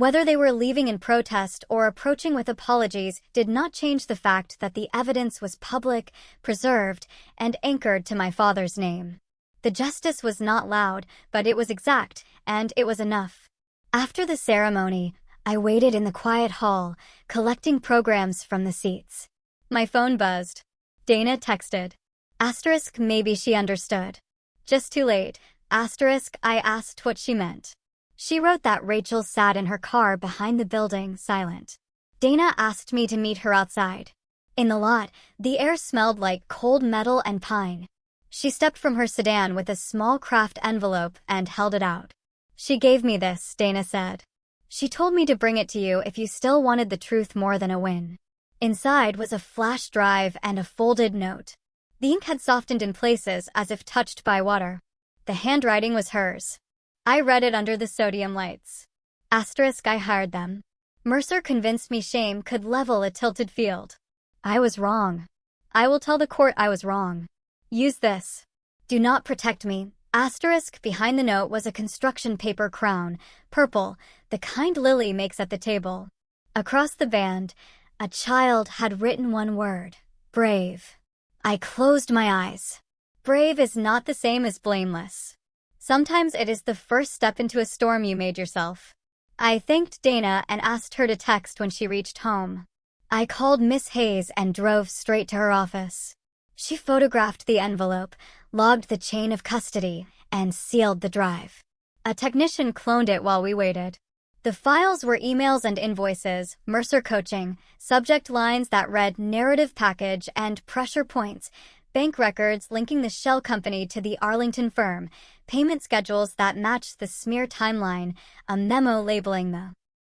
Whether they were leaving in protest or approaching with apologies did not change the fact that the evidence was public, preserved, and anchored to my father's name. The justice was not loud, but it was exact, and it was enough. After the ceremony, I waited in the quiet hall, collecting programs from the seats. My phone buzzed. Dana texted. Asterisk, maybe she understood. Just too late. Asterisk, I asked what she meant. She wrote that Rachel sat in her car behind the building, silent. Dana asked me to meet her outside. In the lot, the air smelled like cold metal and pine. She stepped from her sedan with a small craft envelope and held it out. She gave me this, Dana said. She told me to bring it to you if you still wanted the truth more than a win. Inside was a flash drive and a folded note. The ink had softened in places as if touched by water. The handwriting was hers. I read it under the sodium lights. Asterisk, I hired them. Mercer convinced me shame could level a tilted field. I was wrong. I will tell the court I was wrong. Use this. Do not protect me. Asterisk, behind the note was a construction paper crown, purple, the kind Lily makes at the table. Across the band, a child had written one word, brave. I closed my eyes. Brave is not the same as blameless. Sometimes it is the first step into a storm you made yourself. I thanked Dana and asked her to text when she reached home. I called Miss Hayes and drove straight to her office. She photographed the envelope, logged the chain of custody, and sealed the drive. A technician cloned it while we waited. The files were emails and invoices, Mercer coaching, subject lines that read narrative package and pressure points, bank records linking the shell company to the Arlington firm, payment schedules that matched the smear timeline, a memo labeling the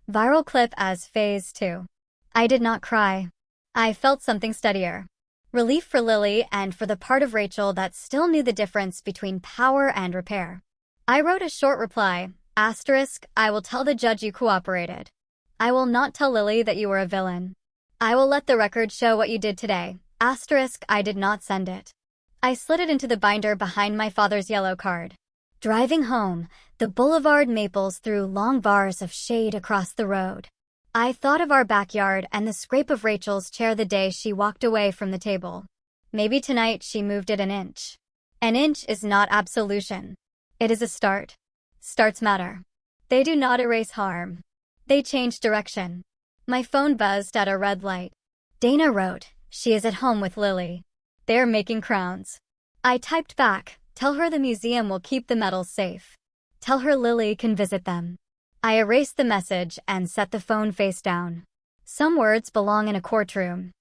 viral clip as Phase 2. I did not cry. I felt something steadier. Relief for Lily and for the part of Rachel that still knew the difference between power and repair. I wrote a short reply, asterisk, I will tell the judge you cooperated. I will not tell Lily that you were a villain. I will let the record show what you did today, asterisk, I did not send it. I slid it into the binder behind my father's yellow card. Driving home, the boulevard maples threw long bars of shade across the road. I thought of our backyard and the scrape of Rachel's chair the day she walked away from the table. Maybe tonight she moved it an inch. An inch is not absolution. It is a start. Starts matter. They do not erase harm. They change direction. My phone buzzed at a red light. Dana wrote, she is at home with Lily. They're making crowns. I typed back, tell her the museum will keep the medals safe. Tell her Lily can visit them. I erased the message and set the phone face down. Some words belong in a courtroom.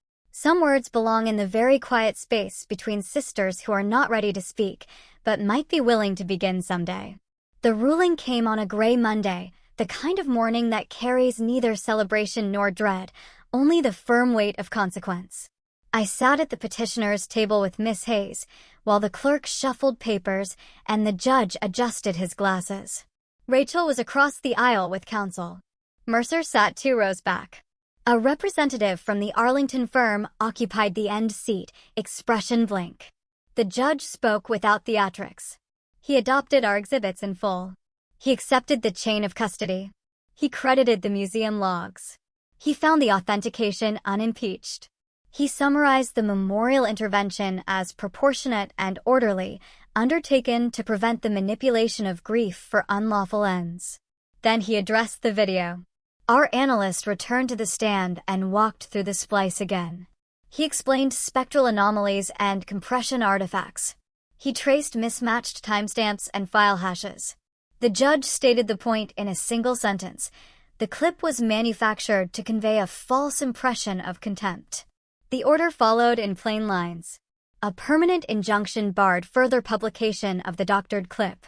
Some words belong in the very quiet space between sisters who are not ready to speak, but might be willing to begin someday. The ruling came on a gray Monday, the kind of morning that carries neither celebration nor dread, only the firm weight of consequence. I sat at the petitioner's table with Miss Hayes, while the clerk shuffled papers and the judge adjusted his glasses. Rachel was across the aisle with counsel. Mercer sat 2 rows back. A representative from the Arlington firm occupied the end seat, expression blank. The judge spoke without theatrics. He adopted our exhibits in full. He accepted the chain of custody. He credited the museum logs. He found the authentication unimpeached. He summarized the memorial intervention as proportionate and orderly, undertaken to prevent the manipulation of grief for unlawful ends. Then he addressed the video. Our analyst returned to the stand and walked through the splice again. He explained spectral anomalies and compression artifacts. He traced mismatched timestamps and file hashes. The judge stated the point in a single sentence. The clip was manufactured to convey a false impression of contempt. The order followed in plain lines. A permanent injunction barred further publication of the doctored clip.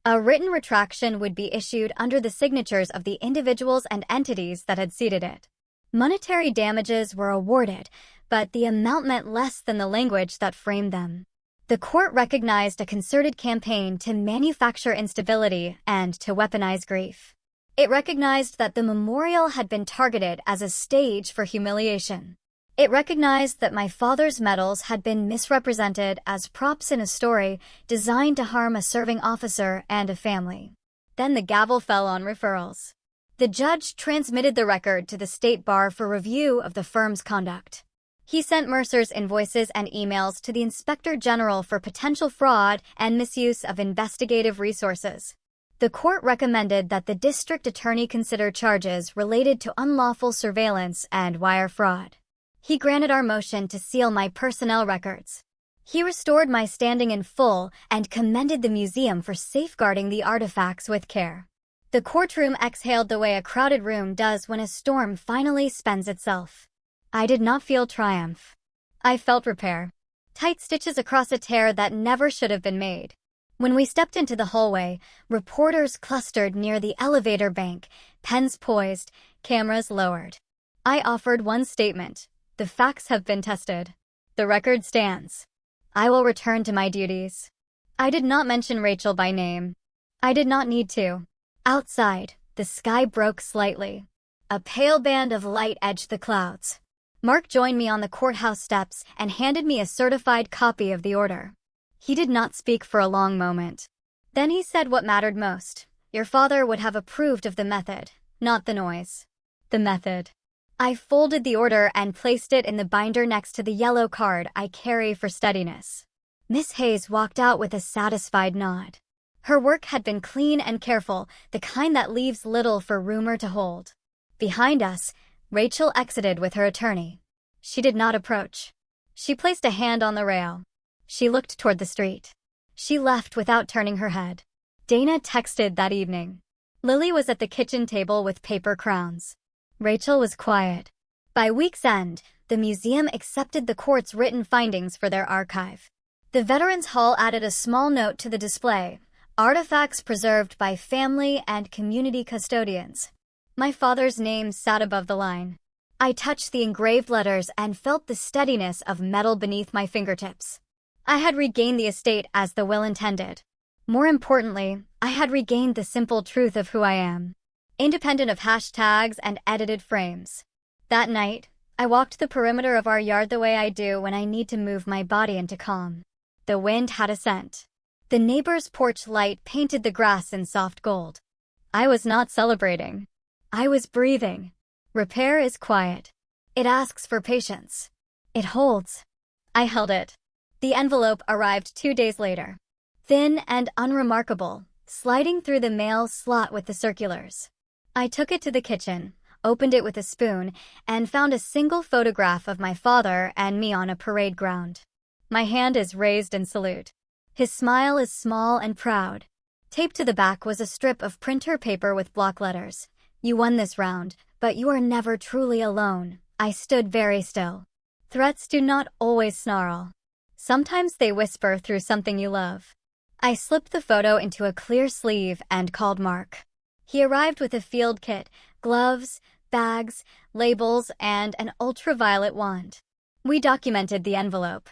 A written retraction would be issued under the signatures of the individuals and entities that had seeded it. Monetary damages were awarded, but the amount meant less than the language that framed them. The court recognized a concerted campaign to manufacture instability and to weaponize grief. It recognized that the memorial had been targeted as a stage for humiliation. It recognized that my father's medals had been misrepresented as props in a story designed to harm a serving officer and a family. Then the gavel fell on referrals. The judge transmitted the record to the state bar for review of the firm's conduct. He sent Mercer's invoices and emails to the Inspector General for potential fraud and misuse of investigative resources. The court recommended that the district attorney consider charges related to unlawful surveillance and wire fraud. He granted our motion to seal my personnel records. He restored my standing in full and commended the museum for safeguarding the artifacts with care. The courtroom exhaled the way a crowded room does when a storm finally spends itself. I did not feel triumph. I felt repair. Tight stitches across a tear that never should have been made. When we stepped into the hallway, reporters clustered near the elevator bank, pens poised, cameras lowered. I offered one statement. The facts have been tested. The record stands. I will return to my duties. I did not mention Rachel by name. I did not need to. Outside, the sky broke slightly. A pale band of light edged the clouds. Mark joined me on the courthouse steps and handed me a certified copy of the order. He did not speak for a long moment. Then he said what mattered most. Your father would have approved of the method, not the noise. The method. I folded the order and placed it in the binder next to the yellow card I carry for steadiness. Miss Hayes walked out with a satisfied nod. Her work had been clean and careful, the kind that leaves little for rumor to hold. Behind us, Rachel exited with her attorney. She did not approach. She placed a hand on the rail. She looked toward the street. She left without turning her head. Dana texted that evening. Lily was at the kitchen table with paper crowns. Rachel was quiet. By week's end, the museum accepted the court's written findings for their archive. The Veterans Hall added a small note to the display, artifacts preserved by family and community custodians. My father's name sat above the line. I touched the engraved letters and felt the steadiness of metal beneath my fingertips. I had regained the estate as the will intended. More importantly, I had regained the simple truth of who I am. Independent of hashtags and edited frames. That night, I walked the perimeter of our yard the way I do when I need to move my body into calm. The wind had a scent. The neighbor's porch light painted the grass in soft gold. I was not celebrating. I was breathing. Repair is quiet. It asks for patience. It holds. I held it. The envelope arrived 2 days later. Thin and unremarkable, sliding through the mail slot with the circulars. I took it to the kitchen, opened it with a spoon, and found a single photograph of my father and me on a parade ground. My hand is raised in salute. His smile is small and proud. Taped to the back was a strip of printer paper with block letters. You won this round, but you are never truly alone. I stood very still. Threats do not always snarl. Sometimes they whisper through something you love. I slipped the photo into a clear sleeve and called Mark. He arrived with a field kit, gloves, bags, labels, and an ultraviolet wand. We documented the envelope.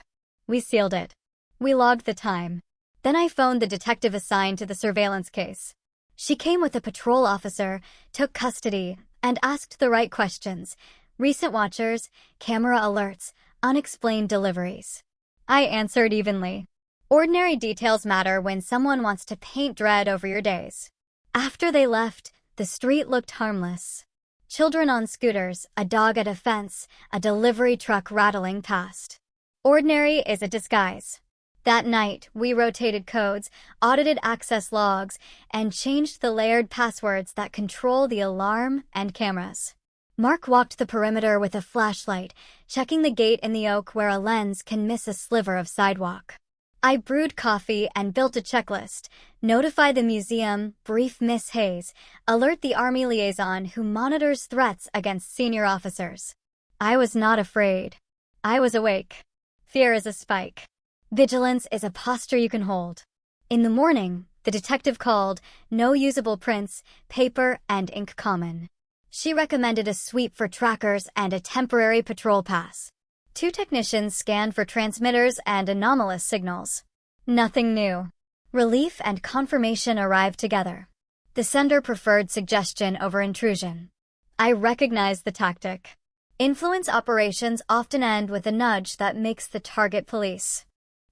We sealed it. We logged the time. Then I phoned the detective assigned to the surveillance case. She came with a patrol officer, took custody, and asked the right questions. Recent watchers, camera alerts, unexplained deliveries. I answered evenly. Ordinary details matter when someone wants to paint dread over your days. After they left, the street looked harmless. Children on scooters, a dog at a fence, a delivery truck rattling past. Ordinary is a disguise. That night, we rotated codes, audited access logs, and changed the layered passwords that control the alarm and cameras. Mark walked the perimeter with a flashlight, checking the gate in the oak where a lens can miss a sliver of sidewalk. I brewed coffee and built a checklist. Notify the museum, brief Miss Hayes, alert the Army liaison who monitors threats against senior officers. I was not afraid. I was awake. Fear is a spike. Vigilance is a posture you can hold. In the morning, the detective called, no usable prints, paper and ink common. She recommended a sweep for trackers and a temporary patrol pass. 2 technicians scanned for transmitters and anomalous signals. Nothing new. Relief and confirmation arrived together. The sender preferred suggestion over intrusion. I recognized the tactic. Influence operations often end with a nudge that makes the target police.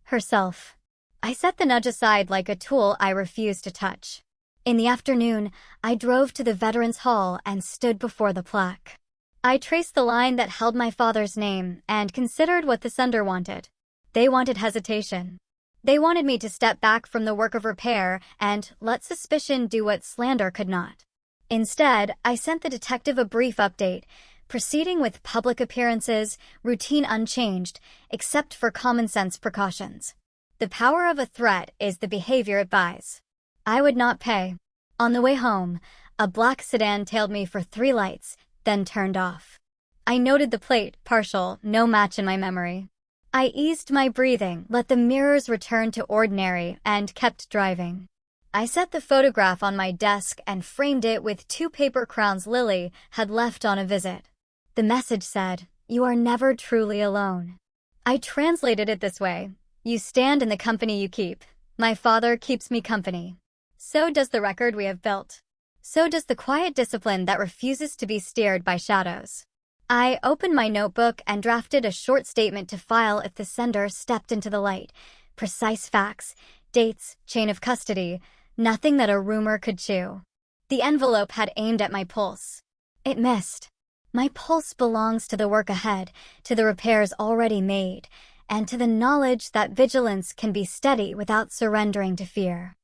Herself. I set the nudge aside like a tool I refused to touch. In the afternoon, I drove to the Veterans Hall and stood before the plaque. I traced the line that held my father's name and considered what the sender wanted. They wanted hesitation. They wanted me to step back from the work of repair and let suspicion do what slander could not. Instead, I sent the detective a brief update, proceeding with public appearances, routine unchanged, except for common-sense precautions. The power of a threat is the behavior it buys. I would not pay. On the way home, a black sedan tailed me for 3 lights, then turned off. I noted the plate, partial, no match in my memory. I eased my breathing, let the mirrors return to ordinary, and kept driving. I set the photograph on my desk and framed it with 2 paper crowns Lily had left on a visit. The message said, "You are never truly alone." I translated it this way: you stand in the company you keep. My father keeps me company. So does the record we have built. So does the quiet discipline that refuses to be steered by shadows. I opened my notebook and drafted a short statement to file if the sender stepped into the light. Precise facts, dates, chain of custody, nothing that a rumor could chew. The envelope had aimed at my pulse. It missed. My pulse belongs to the work ahead, to the repairs already made, and to the knowledge that vigilance can be steady without surrendering to fear.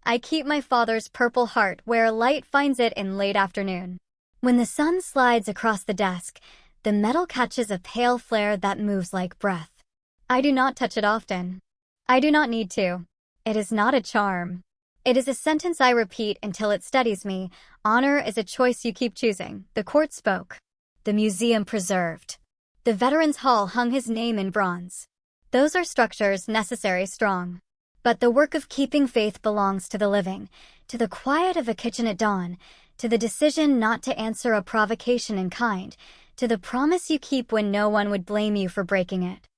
I keep my father's purple heart where light finds it in late afternoon. When the sun slides across the desk, the metal catches a pale flare that moves like breath. I do not touch it often. I do not need to. It is not a charm. It is a sentence I repeat until it steadies me. Honor is a choice you keep choosing. The court spoke. The museum preserved. The Veterans Hall hung his name in bronze. Those are structures necessary strong. But the work of keeping faith belongs to the living, to the quiet of a kitchen at dawn, to the decision not to answer a provocation in kind, to the promise you keep when no one would blame you for breaking it.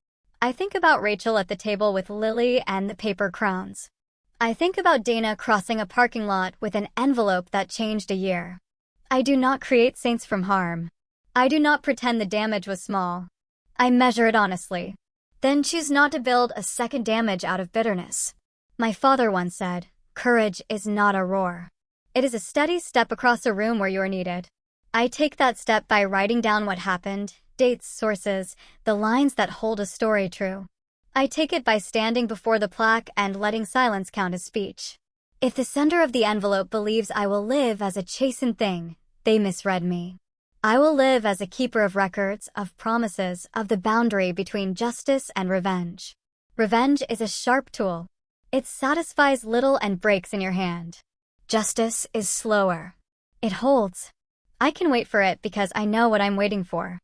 I think about Rachel at the table with Lily and the paper crowns. I think about Dana crossing a parking lot with an envelope that changed a year. I do not create saints from harm. I do not pretend the damage was small. I measure it honestly. Then choose not to build a second damage out of bitterness. My father once said, courage is not a roar. It is a steady step across a room where you are needed. I take that step by writing down what happened, dates, sources, the lines that hold a story true. I take it by standing before the plaque and letting silence count as speech. If the sender of the envelope believes I will live as a chastened thing, they misread me. I will live as a keeper of records, of promises, of the boundary between justice and revenge. Revenge is a sharp tool. It satisfies little and breaks in your hand. Justice is slower. It holds. I can wait for it because I know what I'm waiting for.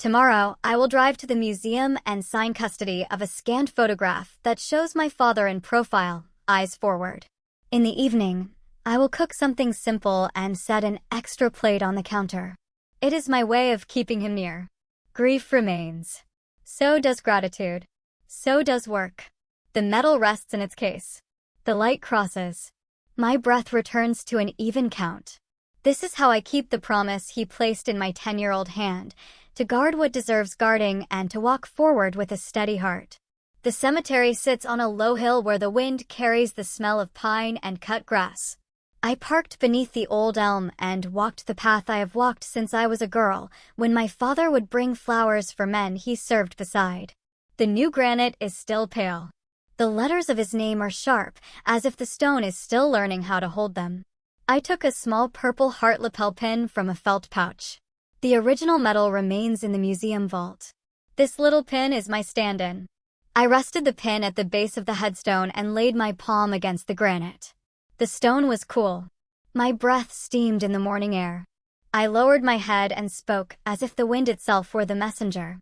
Tomorrow, I will drive to the museum and sign custody of a scanned photograph that shows my father in profile, eyes forward. In the evening, I will cook something simple and set an extra plate on the counter. It is my way of keeping him near. Grief remains. So does gratitude. So does work. The metal rests in its case. The light crosses. My breath returns to an even count. This is how I keep the promise he placed in my 10-year-old hand, to guard what deserves guarding and to walk forward with a steady heart. The cemetery sits on a low hill where the wind carries the smell of pine and cut grass. I parked beneath the old elm and walked the path I have walked since I was a girl, when my father would bring flowers for men he served beside. The new granite is still pale. The letters of his name are sharp, as if the stone is still learning how to hold them. I took a small purple heart lapel pin from a felt pouch. The original medal remains in the museum vault. This little pin is my stand-in. I rested the pin at the base of the headstone and laid my palm against the granite. The stone was cool. My breath steamed in the morning air. I lowered my head and spoke as if the wind itself were the messenger.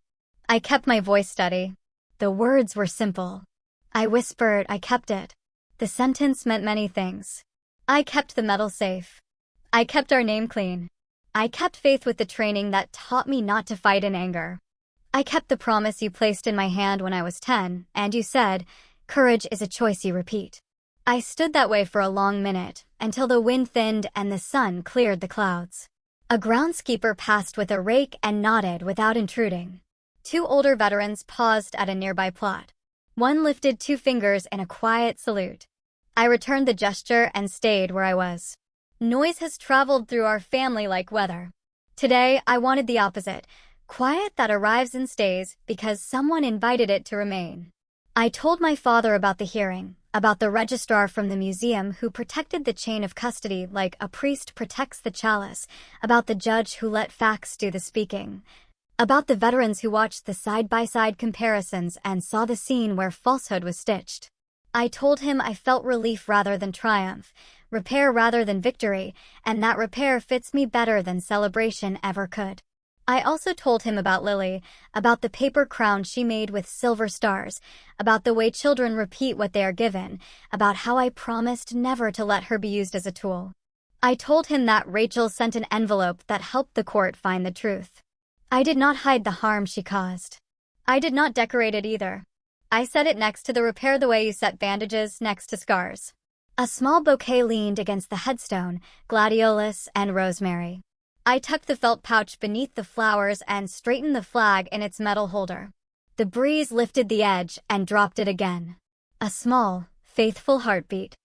I kept my voice steady. The words were simple. I whispered, I kept it. The sentence meant many things. I kept the medal safe. I kept our name clean. I kept faith with the training that taught me not to fight in anger. I kept the promise you placed in my hand when I was 10, and you said, courage is a choice you repeat. I stood that way for a long minute, until the wind thinned and the sun cleared the clouds. A groundskeeper passed with a rake and nodded without intruding. 2 older veterans paused at a nearby plot. One lifted 2 fingers in a quiet salute. I returned the gesture and stayed where I was. Noise has traveled through our family like weather. Today, I wanted the opposite. Quiet that arrives and stays because someone invited it to remain. I told my father about the hearing, about the registrar from the museum who protected the chain of custody like a priest protects the chalice, about the judge who let facts do the speaking, about the veterans who watched the side-by-side comparisons and saw the scene where falsehood was stitched. I told him I felt relief rather than triumph, repair rather than victory, and that repair fits me better than celebration ever could. I also told him about Lily, about the paper crown she made with silver stars, about the way children repeat what they are given, about how I promised never to let her be used as a tool. I told him that Rachel sent an envelope that helped the court find the truth. I did not hide the harm she caused. I did not decorate it either. I set it next to the repair the way you set bandages next to scars. A small bouquet leaned against the headstone, gladiolus and rosemary. I tucked the felt pouch beneath the flowers and straightened the flag in its metal holder. The breeze lifted the edge and dropped it again. A small, faithful heartbeat.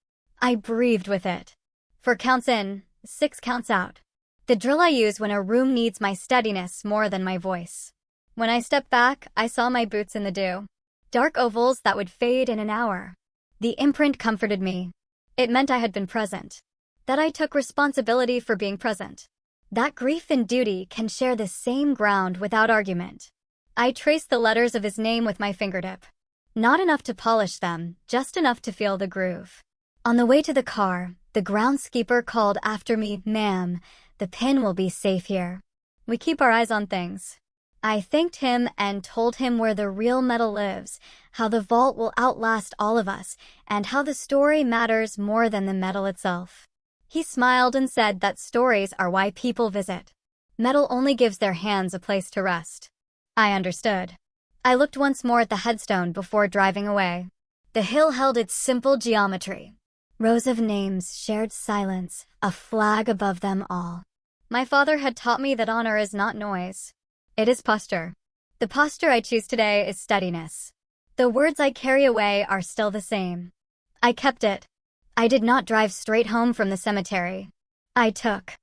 I breathed with it. 4 counts in, 6 counts out. The drill I use when a room needs my steadiness more than my voice. When I stepped back, I saw my boots in the dew. Dark ovals that would fade in an hour. The imprint comforted me. It meant I had been present. That I took responsibility for being present. That grief and duty can share the same ground without argument. I traced the letters of his name with my fingertip. Not enough to polish them, just enough to feel the groove. On the way to the car, the groundskeeper called after me, "Ma'am, the pin will be safe here." We keep our eyes on things. I thanked him and told him where the real metal lives, how the vault will outlast all of us, and how the story matters more than the metal itself. He smiled and said that stories are why people visit. Metal only gives their hands a place to rest. I understood. I looked once more at the headstone before driving away. The hill held its simple geometry. Rows of names, shared silence, a flag above them all. My father had taught me that honor is not noise. It is posture. The posture I choose today is steadiness. The words I carry away are still the same. I kept it. I did not drive straight home from the cemetery. I took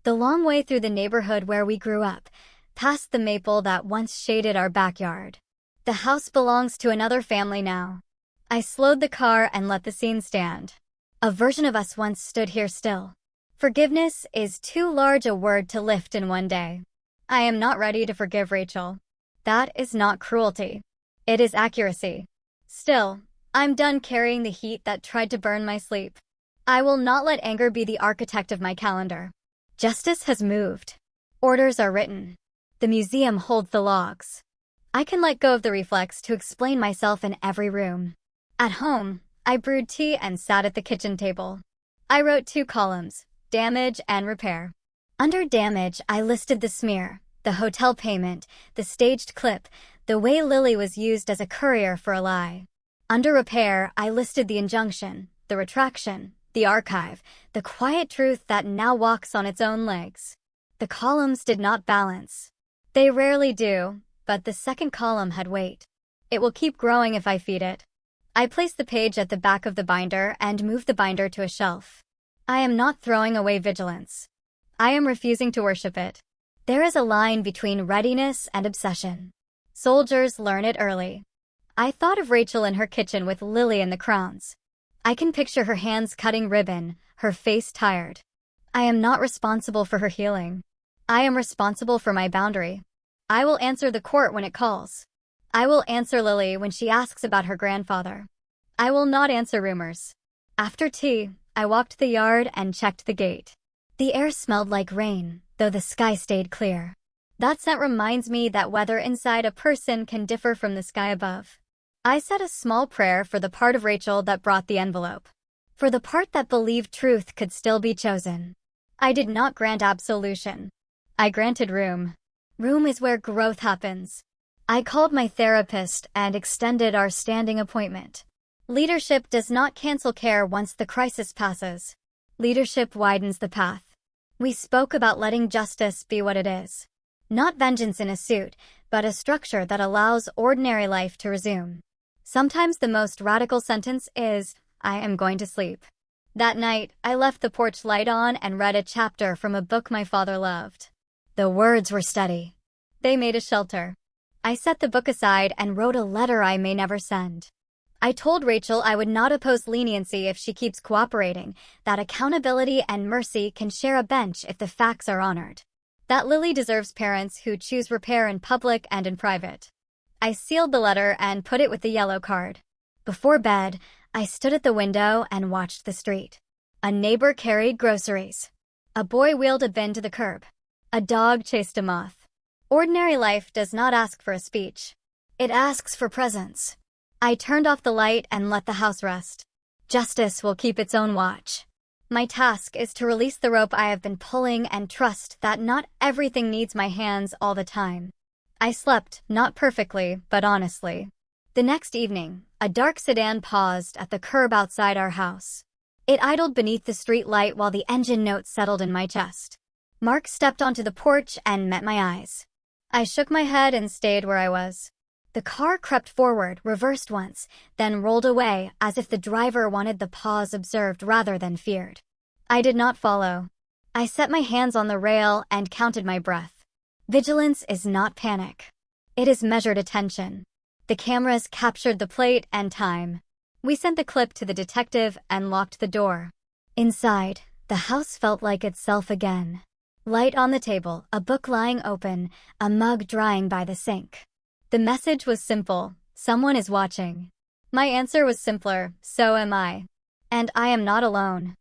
the long way through the neighborhood where we grew up, past the maple that once shaded our backyard. The house belongs to another family now. I slowed the car and let the scene stand. A version of us once stood here still. Forgiveness is too large a word to lift in one day. I am not ready to forgive Rachel. That is not cruelty. It is accuracy. Still, I'm done carrying the heat that tried to burn my sleep. I will not let anger be the architect of my calendar. Justice has moved. Orders are written. The museum holds the logs. I can let go of the reflex to explain myself in every room. At home, I brewed tea and sat at the kitchen table. I wrote 2 columns, damage and repair. Under damage, I listed the smear, the hotel payment, the staged clip, the way Lily was used as a courier for a lie. Under repair, I listed the injunction, the retraction, the archive, the quiet truth that now walks on its own legs. The columns did not balance. They rarely do, but the second column had weight. It will keep growing if I feed it. I placed the page at the back of the binder and moved the binder to a shelf. I am not throwing away vigilance. I am refusing to worship it. There is a line between readiness and obsession. Soldiers learn it early. I thought of Rachel in her kitchen with Lily and the crowns. I can picture her hands cutting ribbon, her face tired. I am not responsible for her healing. I am responsible for my boundary. I will answer the court when it calls. I will answer Lily when she asks about her grandfather. I will not answer rumors. After tea, I walked the yard and checked the gate. The air smelled like rain, though the sky stayed clear. That scent reminds me that weather inside a person can differ from the sky above. I said a small prayer for the part of Rachel that brought the envelope. For the part that believed truth could still be chosen. I did not grant absolution. I granted room. Room is where growth happens. I called my therapist and extended our standing appointment. Leadership does not cancel care once the crisis passes. Leadership widens the path. We spoke about letting justice be what it is. Not vengeance in a suit, but a structure that allows ordinary life to resume. Sometimes the most radical sentence is, I am going to sleep. That night, I left the porch light on and read a chapter from a book my father loved. The words were steady. They made a shelter. I set the book aside and wrote a letter I may never send. I told Rachel I would not oppose leniency if she keeps cooperating, that accountability and mercy can share a bench if the facts are honored. That Lily deserves parents who choose repair in public and in private. I sealed the letter and put it with the yellow card. Before bed, I stood at the window and watched the street. A neighbor carried groceries. A boy wheeled a bin to the curb. A dog chased a moth. Ordinary life does not ask for a speech. It asks for presence. I turned off the light and let the house rest. Justice will keep its own watch. My task is to release the rope I have been pulling and trust that not everything needs my hands all the time. I slept, not perfectly, but honestly. The next evening, a dark sedan paused at the curb outside our house. It idled beneath the street light while the engine note settled in my chest. Mark stepped onto the porch and met my eyes. I shook my head and stayed where I was. The car crept forward, reversed once, then rolled away as if the driver wanted the pause observed rather than feared. I did not follow. I set my hands on the rail and counted my breath. Vigilance is not panic. It is measured attention. The cameras captured the plate and time. We sent the clip to the detective and locked the door. Inside, the house felt like itself again. Light on the table, a book lying open, a mug drying by the sink. The message was simple, someone is watching. My answer was simpler, so am I. And I am not alone.